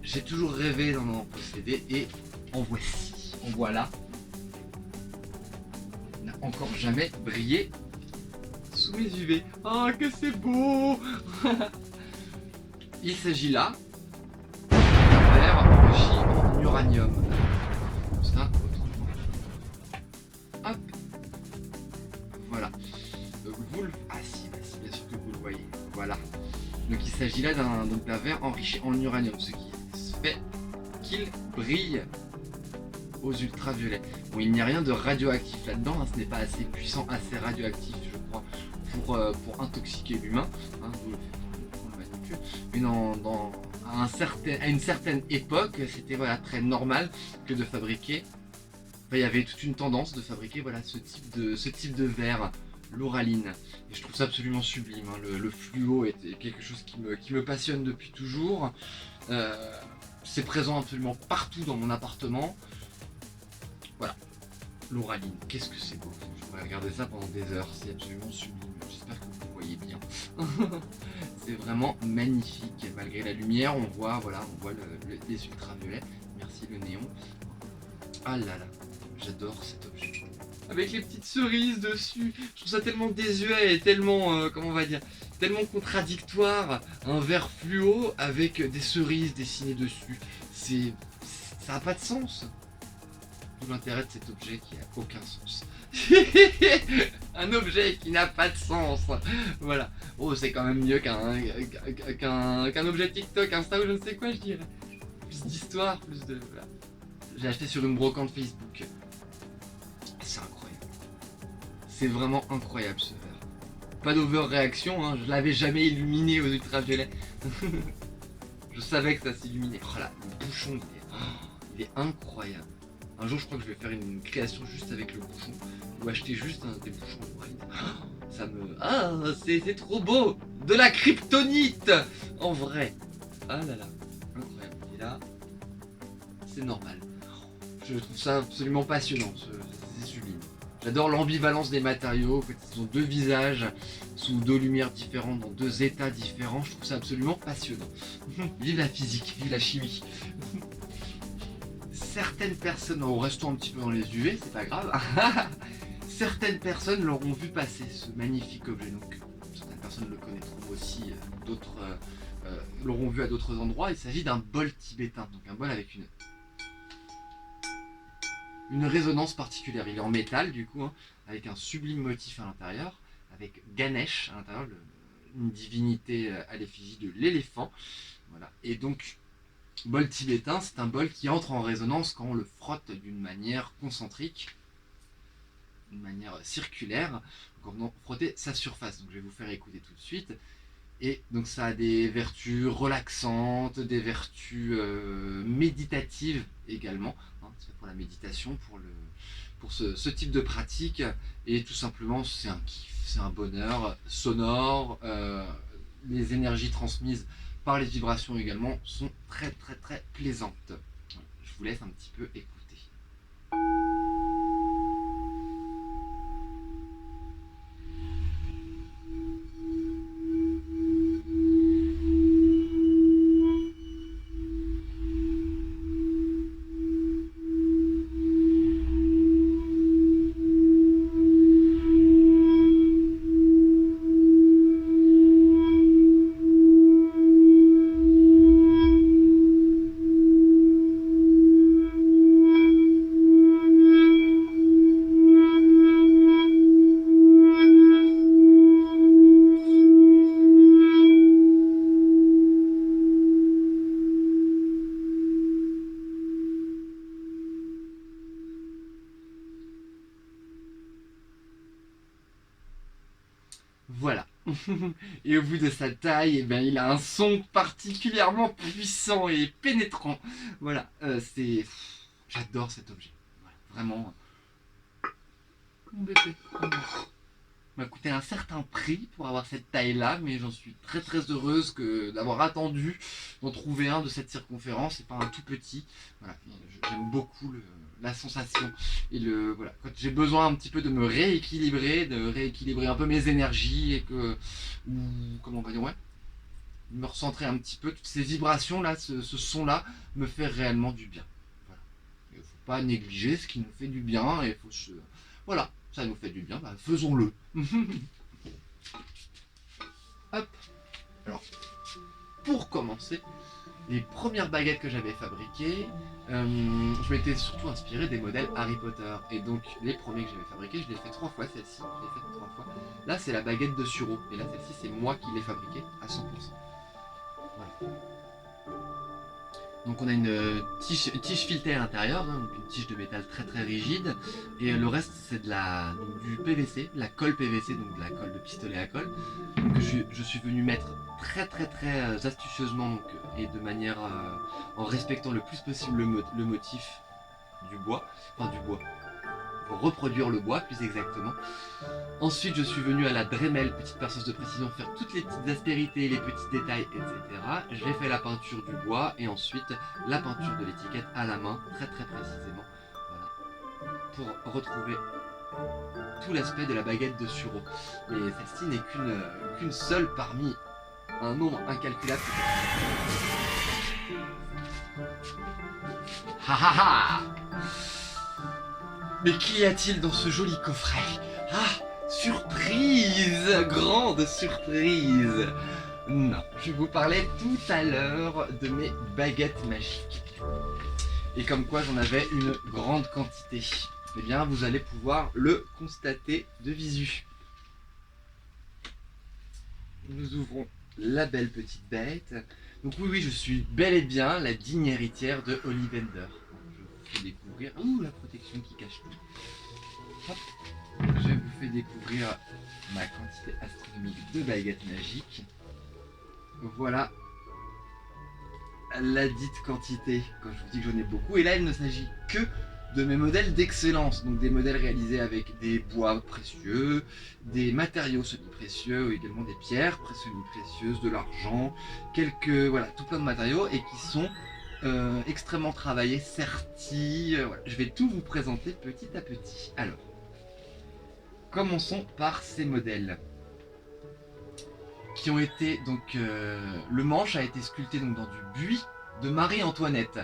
j'ai toujours rêvé d'en posséder et en voici. En voilà. Il n'a encore jamais brillé sous mes UV. Oh, que c'est beau. Il s'agit là d'un verre enrichi en uranium. C'est un autre. Hop. Voilà. Ah si, bien sûr que vous le voyez. Voilà. Donc il s'agit là d'un verre enrichi en uranium, ce qui fait qu'il brille aux ultraviolets. Bon, il n'y a rien de radioactif là-dedans, hein, ce n'est pas assez puissant, assez radioactif, je crois, pour intoxiquer l'humain. Hein, on le manipule. Mais à une certaine époque, c'était voilà, très normal que de fabriquer. Enfin, il y avait toute une tendance de fabriquer voilà, ce type de verre, l'ouraline. Et je trouve ça absolument sublime. Hein. Le fluo est quelque chose qui me passionne depuis toujours. C'est présent absolument partout dans mon appartement. Voilà, l'ouraline, qu'est-ce que c'est beau. Je pourrais regarder ça pendant des heures, c'est absolument sublime. J'espère que vous le voyez bien. C'est vraiment magnifique. Malgré la lumière, on voit les ultraviolets. Merci le néon. Ah là là, j'adore cet objet. Avec les petites cerises dessus, je trouve ça tellement désuet et tellement, comment on va dire, tellement contradictoire. Un verre fluo avec des cerises dessinées dessus. Ça n'a pas de sens. Tout l'intérêt de cet objet qui n'a aucun sens. Un objet qui n'a pas de sens. Voilà. Oh, c'est quand même mieux qu'un objet TikTok, Insta ou je ne sais quoi, je dirais. Plus d'histoire, plus de... Voilà. J'ai acheté sur une brocante Facebook. C'est incroyable. C'est vraiment incroyable ce verre. Pas d'overréaction, hein. Je l'avais jamais illuminé aux ultraviolets. Je savais que ça s'illuminait. Oh là, le bouchon, il est incroyable. Un jour, je crois que je vais faire une création juste avec le bouchon, ou acheter juste des bouchons de ça me... Ah, c'est trop beau. De la kryptonite. En vrai. Ah là là, incroyable. Et là, c'est normal. Je trouve ça absolument passionnant, c'est sublime. J'adore l'ambivalence des matériaux, quand ils ont deux visages, sous deux lumières différentes, dans deux états différents. Je trouve ça absolument passionnant. Vive la physique, vive la chimie. Certaines personnes, restons un petit peu dans les UV, c'est pas grave. Certaines personnes l'auront vu passer, ce magnifique objet. Donc, certaines personnes le connaîtront aussi, d'autres l'auront vu à d'autres endroits. Il s'agit d'un bol tibétain, donc un bol avec une résonance particulière. Il est en métal, du coup, hein, avec un sublime motif à l'intérieur, avec Ganesh à l'intérieur, une divinité à l'effigie de l'éléphant. Voilà. Et donc, bol tibétain, c'est un bol qui entre en résonance quand on le frotte d'une manière concentrique, d'une manière circulaire, en venant frotter sa surface. Donc je vais vous faire écouter tout de suite. Et donc ça a des vertus relaxantes, des vertus méditatives également. Hein, c'est fait pour la méditation, pour ce type de pratique. Et tout simplement, c'est un kiff, c'est un bonheur sonore. Les énergies transmises par les vibrations également sont très très très plaisantes. Voilà, je vous laisse un petit peu écouter. Voilà. Et au bout de sa taille, eh bien, il a un son particulièrement puissant et pénétrant. Voilà, j'adore cet objet. Voilà, vraiment. Mon bébé. M'a coûté un certain prix pour avoir cette taille-là, mais j'en suis très très heureuse d'avoir attendu d'en trouver un de cette circonférence et pas un tout petit. Voilà, j'aime beaucoup la sensation et voilà, quand j'ai besoin un petit peu de me rééquilibrer, un peu mes énergies comment on va dire, ouais, me recentrer un petit peu, toutes ces vibrations là, ce son là me fait réellement du bien. Voilà. Il ne faut pas négliger ce qui nous fait du bien et faut se... Voilà, ça nous fait du bien, bah, faisons-le. Hop. Alors, pour commencer, les premières baguettes que j'avais fabriquées, je m'étais surtout inspiré des modèles Harry Potter. Et donc, les premiers que j'avais fabriqués, je l'ai fait 3 fois, celle-ci, je l'ai faite 3 fois. Là, c'est la baguette de Suro. Et là, celle-ci, c'est moi qui l'ai fabriquée à 100%. Voilà. Donc on a une tige filetée à l'intérieur, hein, donc une tige de métal très très rigide, et le reste c'est du PVC, de la colle PVC, donc de la colle de pistolet à colle, que je suis venu mettre très astucieusement donc, et de manière en respectant le plus possible le motif du bois, pour reproduire le bois plus exactement. Ensuite, je suis venu à la Dremel, petite perceuse de précision, faire toutes les petites aspérités, les petits détails, etc. J'ai fait la peinture du bois et ensuite la peinture de l'étiquette à la main, très précisément, voilà, pour retrouver tout l'aspect de la baguette de Suro. Mais celle-ci n'est qu'une seule parmi un nombre incalculable. Ha ha ha! Mais qu'y a-t-il dans ce joli coffret? Ah! Surprise! Grande surprise! Non, je vous parlais tout à l'heure de mes baguettes magiques. Et comme quoi j'en avais une grande quantité. Eh bien, vous allez pouvoir le constater de visu. Nous ouvrons la belle petite bête. Donc oui, je suis bel et bien la digne héritière de Ollivander. Je vous fais découvrir... Ouh, la protection qui cache tout. Hop. Je vous fais découvrir ma quantité astronomique de baguettes magiques. Voilà la dite quantité, quand je vous dis que j'en ai beaucoup. Et là, il ne s'agit que de mes modèles d'excellence, donc des modèles réalisés avec des bois précieux, des matériaux semi-précieux, également des pierres semi-précieuses, de l'argent, voilà, tout plein de matériaux et qui sont extrêmement travaillés, sertis. Voilà. Je vais tout vous présenter petit à petit. Alors, commençons par ces modèles qui ont été donc le manche a été sculpté donc dans du buis de Marie-Antoinette,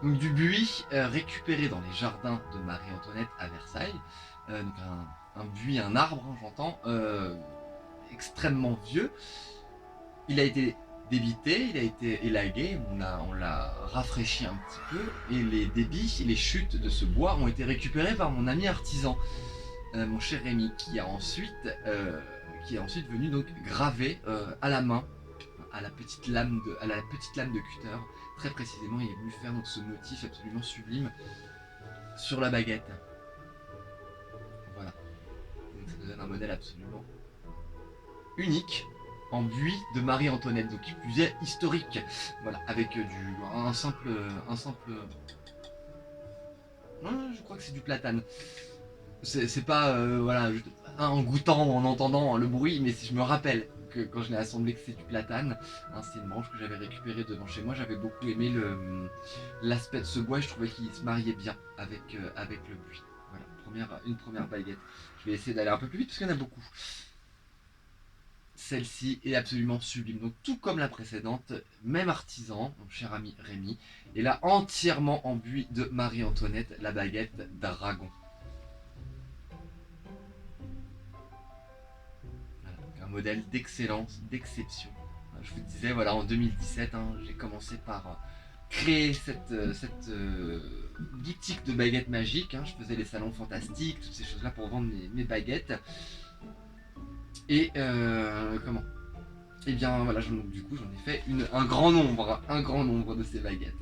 donc du buis récupéré dans les jardins de Marie-Antoinette à Versailles, donc un buis, un arbre, hein, j'entends, extrêmement vieux. Il a été débité, il a été élagué, on l'a rafraîchi un petit peu, et les débits, les chutes de ce bois ont été récupérés par mon ami artisan, mon cher Rémi, qui est ensuite venu donc graver à la main, à la petite lame de cutter, très précisément. Il est venu faire donc ce motif absolument sublime sur la baguette. Voilà. Donc ça nous donne un modèle absolument unique en buis de Marie-Antoinette, donc qui plus est historique. Voilà, avec un simple. Je crois que c'est du platane. C'est pas voilà, en goûtant, en entendant le bruit, mais si je me rappelle que quand je l'ai assemblé que c'est du platane, hein, c'est une branche que j'avais récupérée devant chez moi. J'avais beaucoup aimé l'aspect de ce bois et je trouvais qu'il se mariait bien avec le buis. Voilà, une première baguette. Je vais essayer d'aller un peu plus vite parce qu'il y en a beaucoup. Celle-ci est absolument sublime. Donc tout comme la précédente, même artisan, mon cher ami Rémi, et là entièrement en buis de Marie-Antoinette, la baguette dragon. Modèle d'excellence, d'exception. Je vous disais, voilà, en 2017, hein, j'ai commencé par créer cette boutique de baguettes magiques. Hein. Je faisais les salons fantastiques, toutes ces choses-là pour vendre mes baguettes. Et comment? Et bien voilà, du coup, j'en ai fait un grand nombre de ces baguettes.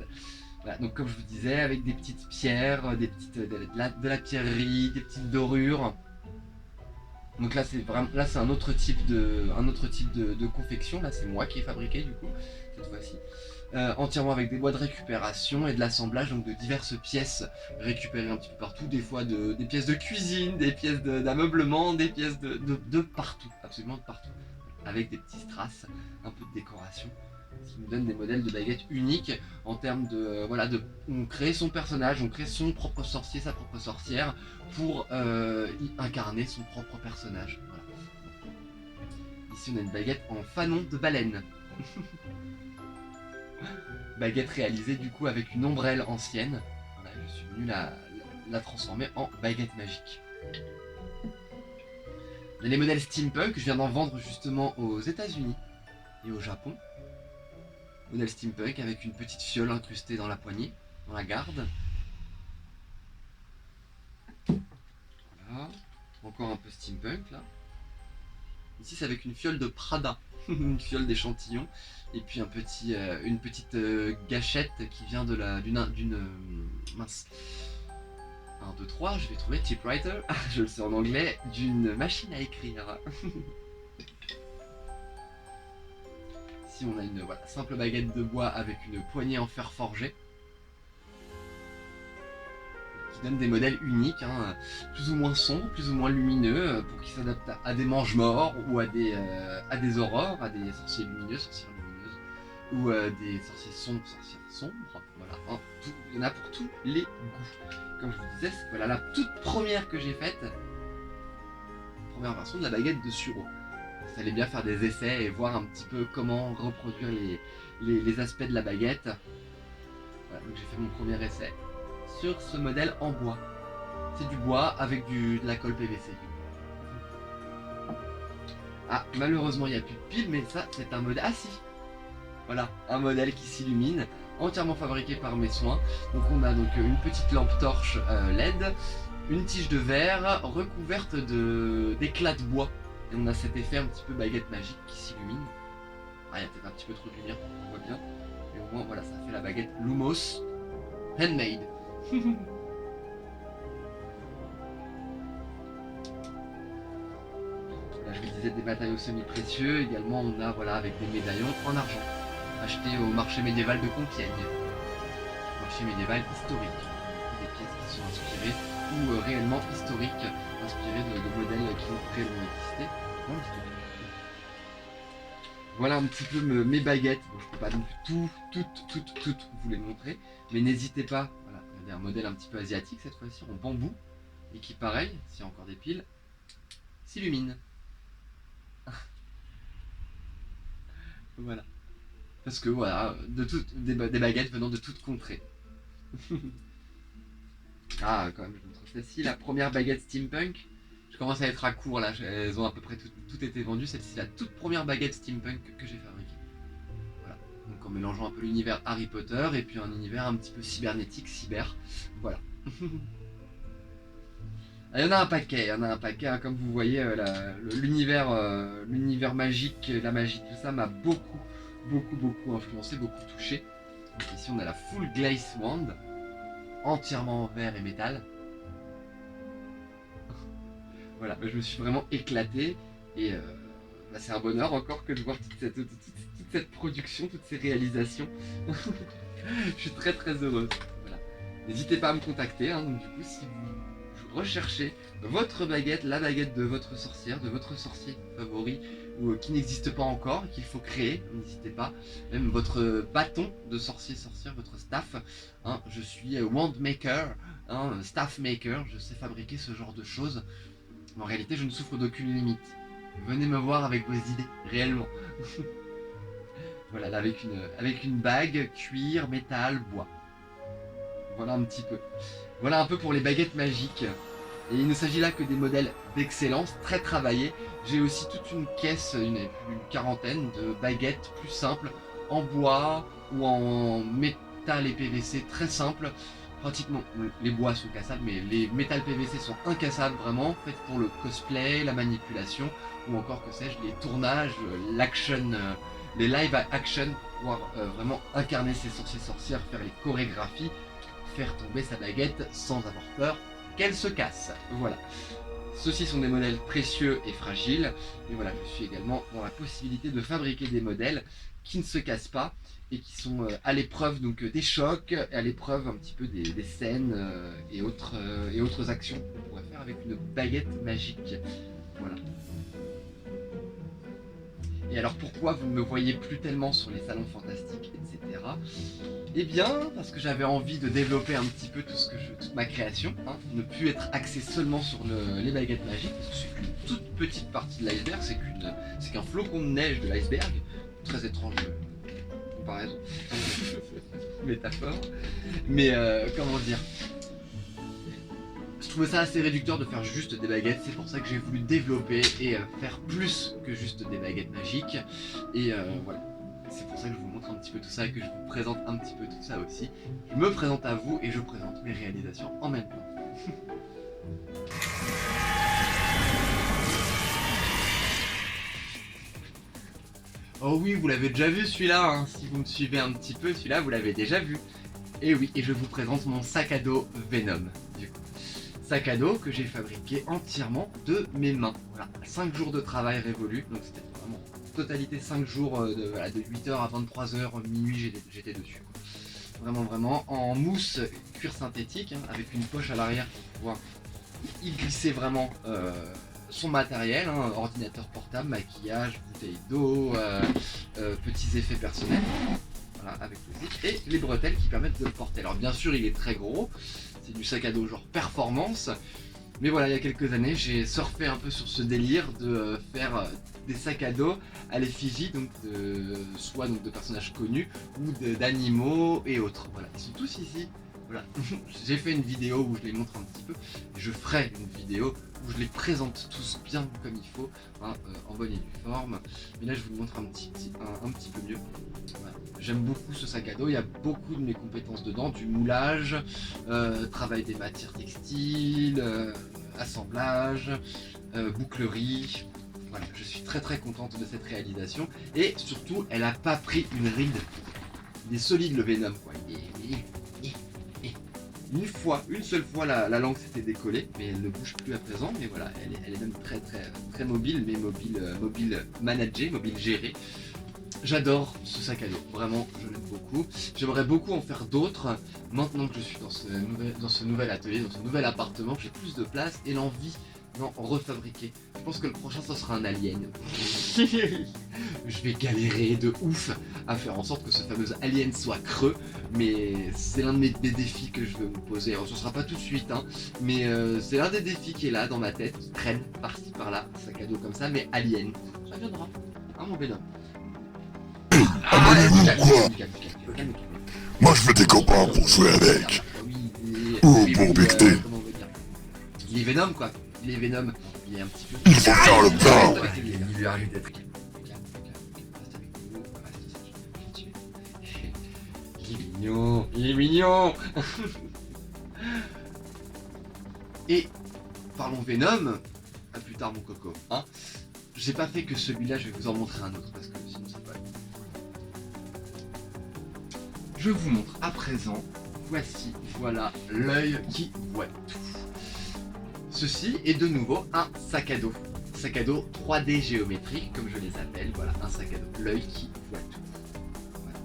Voilà, donc comme je vous disais, avec des petites pierres, de la pierrerie, des petites dorures. Donc là c'est un autre type de confection. Là c'est moi qui ai fabriqué du coup cette fois-ci, entièrement avec des bois de récupération et de l'assemblage donc de diverses pièces récupérées un petit peu partout, des fois des pièces de cuisine, des pièces d'ameublement, des pièces de partout, absolument de partout, avec des petits strass, un peu de décoration, ce qui nous donne des modèles de baguettes uniques en termes de on crée son personnage, on crée son propre sorcier, sa propre sorcière pour y incarner son propre personnage. Voilà. Ici on a une baguette en fanon de baleine. Baguette réalisée du coup avec une ombrelle ancienne. Voilà, je suis venu la transformer en baguette magique. Il y a les modèles steampunk, je viens d'en vendre justement aux États-Unis et au Japon. Modèle steampunk avec une petite fiole incrustée dans la poignée, dans la garde. Voilà. Encore un peu steampunk là. Ici c'est avec une fiole de Prada, une fiole d'échantillon, et puis une petite gâchette qui vient d'une mince. 1, 2, 3, je vais trouver typewriter, je le sais en anglais, d'une machine à écrire. Ici on a une simple baguette de bois avec une poignée en fer forgé. Qui donne des modèles uniques, hein, plus ou moins sombres, plus ou moins lumineux, pour qu'ils s'adaptent à des mange-morts ou à des aurores, à des sorciers lumineux, sorcières lumineuses, ou des sorciers sombres, sorcières sombres. Voilà, hein, il y en a pour tous les goûts. Comme je vous disais, c'est voilà la toute première que j'ai faite, première version de la baguette de Suro. Il fallait bien faire des essais et voir un petit peu comment reproduire les aspects de la baguette. Voilà, donc j'ai fait mon premier essai sur ce modèle en bois. C'est du bois avec de la colle PVC. Ah, malheureusement il n'y a plus de pile, mais ça c'est un modèle. Ah si, voilà, un modèle qui s'illumine, entièrement fabriqué par mes soins. Donc on a donc une petite lampe torche LED, une tige de verre recouverte d'éclats de bois. Et on a cet effet un petit peu baguette magique qui s'illumine. Ah, il y a peut-être un petit peu trop de lumière, on voit bien. Mais au moins voilà, ça fait la baguette Lumos handmade. Là je vous disais des matériaux semi-précieux. Également on a avec des médaillons en argent achetés au marché médiéval de Compiègne. Marché médiéval historique. Des pièces qui sont inspirées ou réellement historiques, inspirées de modèles qui ont réellement existé dans l'histoire. Voilà un petit peu mes baguettes. Bon, je peux pas non plus toutes vous les montrer, mais n'hésitez pas. Voilà, il y a un modèle un petit peu asiatique cette fois-ci en bambou et qui, pareil, s'il y a encore des piles, s'illumine. Voilà. Parce que voilà, des baguettes venant de toutes contrées. Ah, quand même, je montre celle-ci, la première baguette steampunk. Je commence à être à court là, elles ont à peu près tout été vendu. Celle-ci, la toute première baguette steampunk que j'ai fabriquée. Voilà. Donc en mélangeant un peu l'univers Harry Potter et puis un univers un petit peu cybernétique, cyber. Voilà. Il y en a un paquet, hein, comme vous voyez, l'univers magique, la magie, tout ça m'a beaucoup influencé, beaucoup touché. Donc ici on a la Full Glaze Wand, entièrement en verre et métal. Voilà, je me suis vraiment éclaté et c'est un bonheur encore que de voir toute cette production, toutes ces réalisations. Je suis très heureux. Voilà. N'hésitez pas à me contacter, hein, donc du coup si vous recherchez votre baguette, la baguette de votre sorcière, de votre sorcier favori, ou qui n'existe pas encore, qu'il faut créer, n'hésitez pas. Même votre bâton de sorcier-sorcière, votre staff, hein, je suis wand maker, hein, staff maker, je sais fabriquer ce genre de choses. En réalité, je ne souffre d'aucune limite. Venez me voir avec vos idées, réellement. Voilà, là avec une bague, cuir, métal, bois. Voilà un petit peu. Voilà un peu pour les baguettes magiques. Et il ne s'agit là que des modèles d'excellence, très travaillés. J'ai aussi toute une caisse, une quarantaine de baguettes plus simples, en bois ou en métal et PVC très simples. Pratiquement, les bois sont cassables, mais les métal PVC sont incassables vraiment, faites pour le cosplay, la manipulation, ou encore que sais-je, les tournages, l'action, les live action, pour pouvoir vraiment incarner ses sorciers-sorcières, faire les chorégraphies, faire tomber sa baguette sans avoir peur qu'elle se casse. Voilà. Ceux-ci sont des modèles précieux et fragiles, et voilà, je suis également dans la possibilité de fabriquer des modèles qui ne se cassent pas et qui sont à l'épreuve donc des chocs, à l'épreuve un petit peu des scènes et autres actions qu'on pourrait faire avec une baguette magique. Voilà. Et alors pourquoi vous ne me voyez plus tellement sur les salons fantastiques, etc. Eh bien, parce que j'avais envie de développer un petit peu toute ma création, hein, ne plus être axé seulement sur les baguettes magiques, parce que c'est qu'une toute petite partie de l'iceberg, c'est qu'un flocon de neige de l'iceberg, très étrange comparaison, métaphore, mais comment dire, trouvais ça assez réducteur de faire juste des baguettes, c'est pour ça que j'ai voulu développer et faire plus que juste des baguettes magiques. Et voilà, c'est pour ça que je vous montre un petit peu tout ça et que je vous présente un petit peu tout ça aussi. Je me présente à vous et je présente mes réalisations en même temps. Oh oui, vous l'avez déjà vu celui-là, hein. Si vous me suivez un petit peu, celui-là vous l'avez déjà vu. Et oui, et je vous présente mon sac à dos Venom, du coup. Sac à dos que j'ai fabriqué entièrement de mes mains. Voilà, 5 jours de travail révolu, donc c'était vraiment totalité 5 jours de 8h à 23h, minuit j'étais dessus. Vraiment, en mousse cuir synthétique, hein, avec une poche à l'arrière pour pouvoir y glisser vraiment son matériel, hein, ordinateur portable, maquillage, bouteille d'eau, petits effets personnels. Voilà, avec le zip et les bretelles qui permettent de le porter. Alors bien sûr il est très gros, c'est du sac à dos genre performance, mais voilà, il y a quelques années j'ai surfé un peu sur ce délire de faire des sacs à dos à l'effigie donc soit donc de personnages connus ou d'animaux et autres. Voilà, ils sont tous ici. Voilà, j'ai fait une vidéo où je les montre un petit peu et je ferai une vidéo où je les présente tous bien comme il faut, hein, en bonne et due forme. Mais là je vous le montre un petit peu mieux. Voilà. J'aime beaucoup ce sac à dos, il y a beaucoup de mes compétences dedans, du moulage, travail des matières textiles, assemblage, bouclerie. Voilà, je suis très contente de cette réalisation et surtout elle a pas pris une ride. Il est solide le Venom quoi. Une seule fois la langue s'était décollée, mais elle ne bouge plus à présent, mais voilà, elle est même très mobile, mais mobile managée, mobile gérée. J'adore ce sac à dos, vraiment je l'aime beaucoup. J'aimerais beaucoup en faire d'autres, maintenant que je suis dans ce nouvel atelier, dans ce nouvel appartement, j'ai plus de place et l'envie d'en refabriquer. Je pense que le prochain ce sera un alien. Je vais galérer de ouf à faire en sorte que ce fameux alien soit creux, mais c'est l'un de mes défis que je veux me poser. Alors ce sera pas tout de suite, hein, mais c'est l'un des défis qui est là dans ma tête, qui traîne par-ci par-là, un sac à dos comme ça, mais alien. Ça viendra, hein mon bénin. Calme-toi. Moi je veux des copains pour jouer avec. Ou pour becter. Il est Venom quoi. Il est Venom. Il est un petit peu. Il faut faire le plein. Il lui arrive d'être. Il est mignon. Et parlons Venom. À plus tard mon coco. Hein, j'ai pas fait que celui-là, je vais vous en montrer un autre parce que sinon c'est pas. Je vous montre à présent. Voilà l'œil qui voit tout. Ceci est de nouveau un sac à dos. Sac à dos 3D géométrique, comme je les appelle. Voilà, un sac à dos. L'œil qui voit tout. Voilà.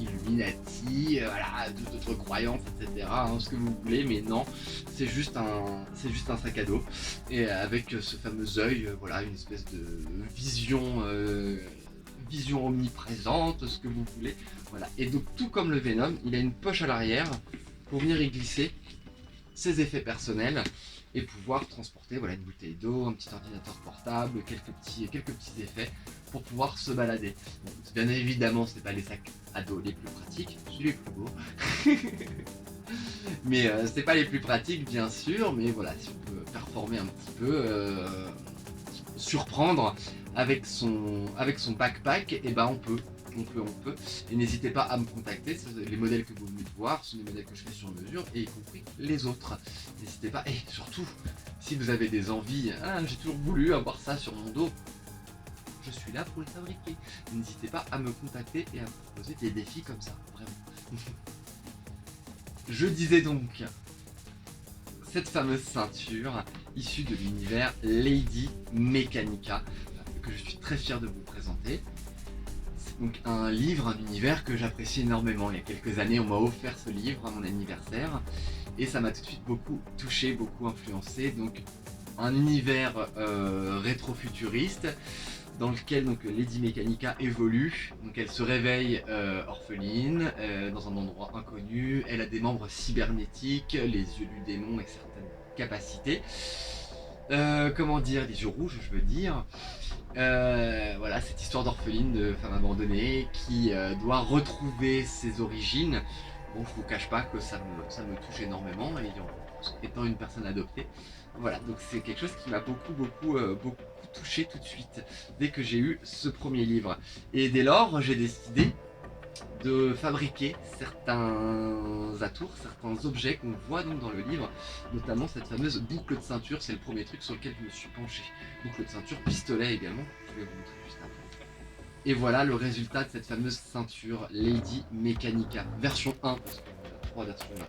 Illuminati, voilà, toute autre croyance, etc. Hein, ce que vous voulez, mais non, c'est juste un sac à dos. Et avec ce fameux œil, voilà, une espèce de vision omniprésente, ce que vous voulez. Voilà. Et donc tout comme le Venom, il a une poche à l'arrière pour venir y glisser ses effets personnels et pouvoir transporter voilà, une bouteille d'eau, un petit ordinateur portable, quelques petits effets pour pouvoir se balader. Bon, bien évidemment, ce n'est pas les sacs à dos les plus pratiques, c'est les plus beaux. Mais c'est pas les plus pratiques bien sûr, mais voilà, si on peut performer un petit peu, surprendre avec son backpack, et ben on peut. Et n'hésitez pas à me contacter, les modèles que vous venez de voir sont des modèles que je fais sur mesure, et y compris les autres. N'hésitez pas, et surtout, si vous avez des envies, j'ai toujours voulu avoir ça sur mon dos, je suis là pour le fabriquer. N'hésitez pas à me contacter et à me proposer des défis comme ça, vraiment. Je disais donc, cette fameuse ceinture issue de l'univers Lady Mechanica, que je suis très fier de vous présenter. Donc un livre, un univers que j'apprécie énormément. Il y a quelques années, on m'a offert ce livre à mon anniversaire et ça m'a tout de suite beaucoup touché, beaucoup influencé. Donc un univers rétro-futuriste dans lequel donc Lady Mechanica évolue. Donc elle se réveille orpheline dans un endroit inconnu. Elle a des membres cybernétiques, les yeux du démon et certaines capacités. Comment dire, des yeux rouges, je veux dire. Voilà, cette histoire d'orpheline, de femme abandonnée qui doit retrouver ses origines bon, je vous cache pas que ça me touche énormément, étant une personne adoptée. Voilà, donc c'est quelque chose qui m'a beaucoup touché tout de suite, dès que j'ai eu ce premier livre. Et dès lors, j'ai décidé de fabriquer certains atours, certains objets qu'on voit donc dans le livre, notamment cette fameuse boucle de ceinture, c'est le premier truc sur lequel je me suis penché. Boucle de ceinture, pistolet également, je vais vous montrer juste après. Et voilà le résultat de cette fameuse ceinture Lady Mechanica, version 1, parce qu'il y a 3 versions là.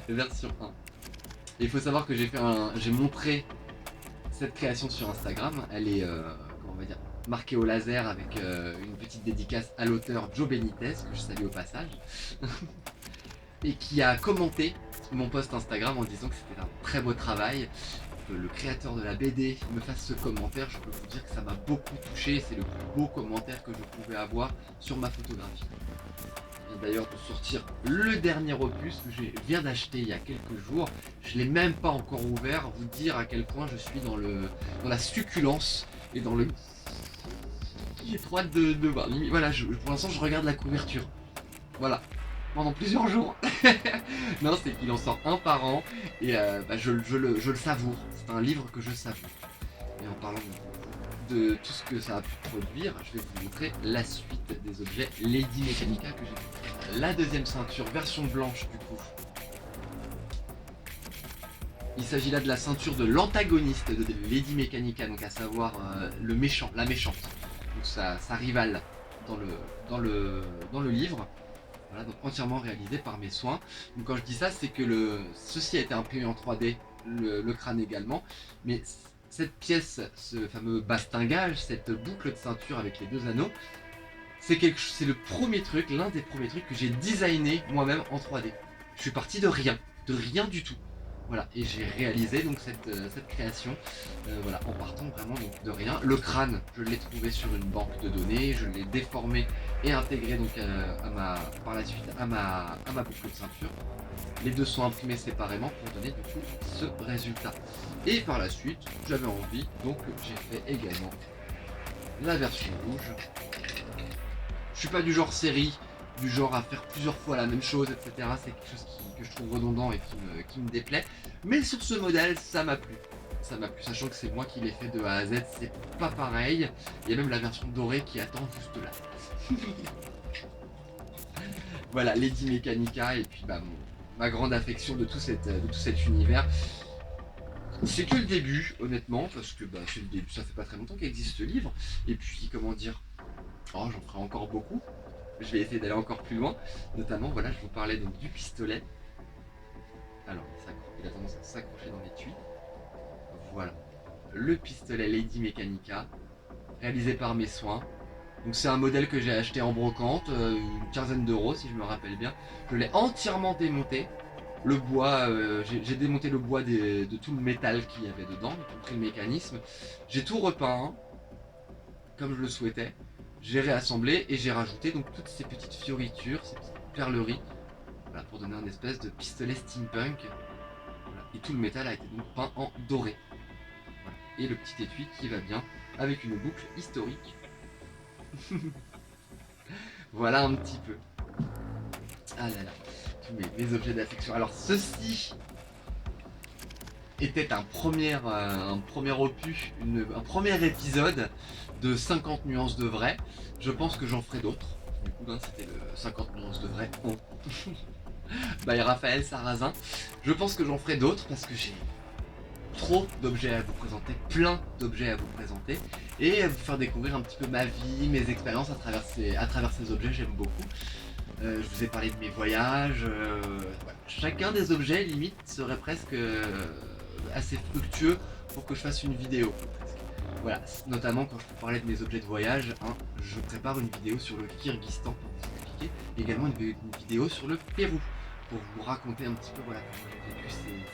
Version 1. Et il faut savoir que j'ai montré cette création sur Instagram, elle est, comment on va dire, marquée au laser avec une petite dédicace à l'auteur Joe Benitez, que je salue au passage, et qui a commenté mon post Instagram en disant que c'était un très beau travail. Que le créateur de la BD me fasse ce commentaire, je peux vous dire que ça m'a beaucoup touché, c'est le plus beau commentaire que je pouvais avoir sur ma photographie. Il vient d'ailleurs de sortir le dernier opus que je viens d'acheter il y a quelques jours, je l'ai même pas encore ouvert, vous dire à quel point je suis dans la succulence et dans le... J'ai trop hâte de voir. Voilà, pour l'instant je regarde la couverture. Voilà. Pendant plusieurs jours. Non, c'est qu'il en sort un par an et je le savoure. C'est un livre que je savoure. Et en parlant de tout ce que ça a pu produire, je vais vous montrer la suite des objets Lady Mechanica que j'ai fait. La deuxième ceinture, version blanche du coup. Il s'agit là de la ceinture de l'antagoniste de Lady Mechanica, donc à savoir le méchant, la méchante. Donc sa rivale dans le livre. Voilà, donc entièrement réalisé par mes soins. Donc quand je dis ça, c'est que ceci a été imprimé en 3D, le crâne également. Mais cette pièce, ce fameux bastingage, cette boucle de ceinture avec les 2 anneaux, c'est le premier truc, l'un des premiers trucs que j'ai designé moi-même en 3D. Je suis parti de rien du tout. Voilà, et j'ai réalisé donc cette création, voilà, en partant vraiment donc, de rien. Le crâne, je l'ai trouvé sur une banque de données, je l'ai déformé et intégré donc par la suite à ma boucle de ceinture. Les deux sont imprimés séparément pour donner du coup ce résultat. Et par la suite, j'avais envie, donc j'ai fait également la version rouge. Je suis pas du genre série, du genre à faire plusieurs fois la même chose, etc. C'est quelque chose que je trouve redondant et qui me déplaît. Mais sur ce modèle, ça m'a plu. Ça m'a plu, sachant que c'est moi qui l'ai fait de A à Z, c'est pas pareil. Il y a même la version dorée qui attend juste là. Voilà, Lady Mechanica et puis ma grande affection de tout cet univers. C'est que le début, honnêtement, parce que c'est le début, ça fait pas très longtemps qu'existe ce livre. Et puis, comment dire, j'en ferai encore beaucoup. Je vais essayer d'aller encore plus loin. Notamment, voilà, je vous parlais donc du pistolet. Alors, il a tendance à s'accrocher dans l'étui. Voilà. Le pistolet Lady Mechanica, réalisé par mes soins. Donc c'est un modèle que j'ai acheté en brocante, une quinzaine d'euros si je me rappelle bien. Je l'ai entièrement démonté. Le bois, j'ai démonté le bois de tout le métal qu'il y avait dedans, y compris le mécanisme. J'ai tout repeint, comme je le souhaitais. J'ai réassemblé et j'ai rajouté donc toutes ces petites fioritures, ces petites perleries, voilà, pour donner un espèce de pistolet steampunk. Voilà. Et tout le métal a été donc peint en doré. Voilà. Et le petit étui qui va bien avec une boucle historique. Voilà un petit peu. Ah là là, tous mes objets d'affection. Alors ceci était un premier opus, un premier épisode de 50 nuances de vrai. Je pense que j'en ferai d'autres. Du coup, c'était le 50 nuances de vrai. Oh. By Raphaël Sarrazin. Je pense que j'en ferai d'autres parce que j'ai trop d'objets à vous présenter, plein d'objets à vous présenter et à vous faire découvrir un petit peu ma vie, mes expériences à travers ces objets, j'aime beaucoup. Je vous ai parlé de mes voyages, voilà. Chacun des objets limite serait presque assez fructueux pour que je fasse une vidéo. Voilà, notamment quand je vous parlais de mes objets de voyage, je prépare une vidéo sur le Kyrgyzstan pour vous expliquer, également une vidéo sur le Pérou pour vous raconter un petit peu voilà, comment j'ai vécu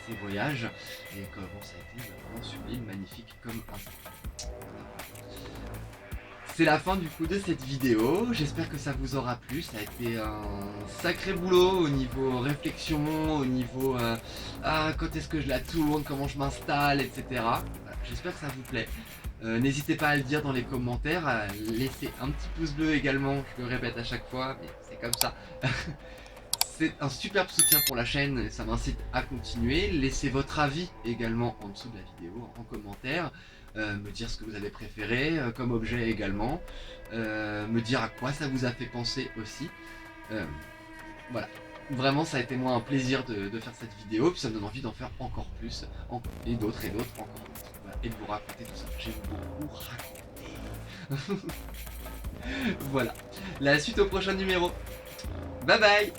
ces voyages et comment ça a été vraiment sublime, magnifique comme instant. C'est la fin du coup de cette vidéo, j'espère que ça vous aura plu, ça a été un sacré boulot au niveau réflexion, au niveau quand est-ce que je la tourne, comment je m'installe, etc. Voilà, j'espère que ça vous plaît. N'hésitez pas à le dire dans les commentaires, à laisser un petit pouce bleu également, je le répète à chaque fois, mais c'est comme ça. C'est un superbe soutien pour la chaîne et ça m'incite à continuer. Laissez votre avis également en dessous de la vidéo, en commentaire. Me dire ce que vous avez préféré comme objet également. Me dire à quoi ça vous a fait penser aussi. Voilà. Vraiment, ça a été moi un plaisir de faire cette vidéo, puis ça me donne envie d'en faire encore plus, et d'autres, encore plus. Voilà. Et de vous raconter tout ça. J'aime beaucoup raconter. Voilà. La suite au prochain numéro. Bye bye.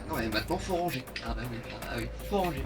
Non mais maintenant faut ranger. Ah bah oui, faut ranger.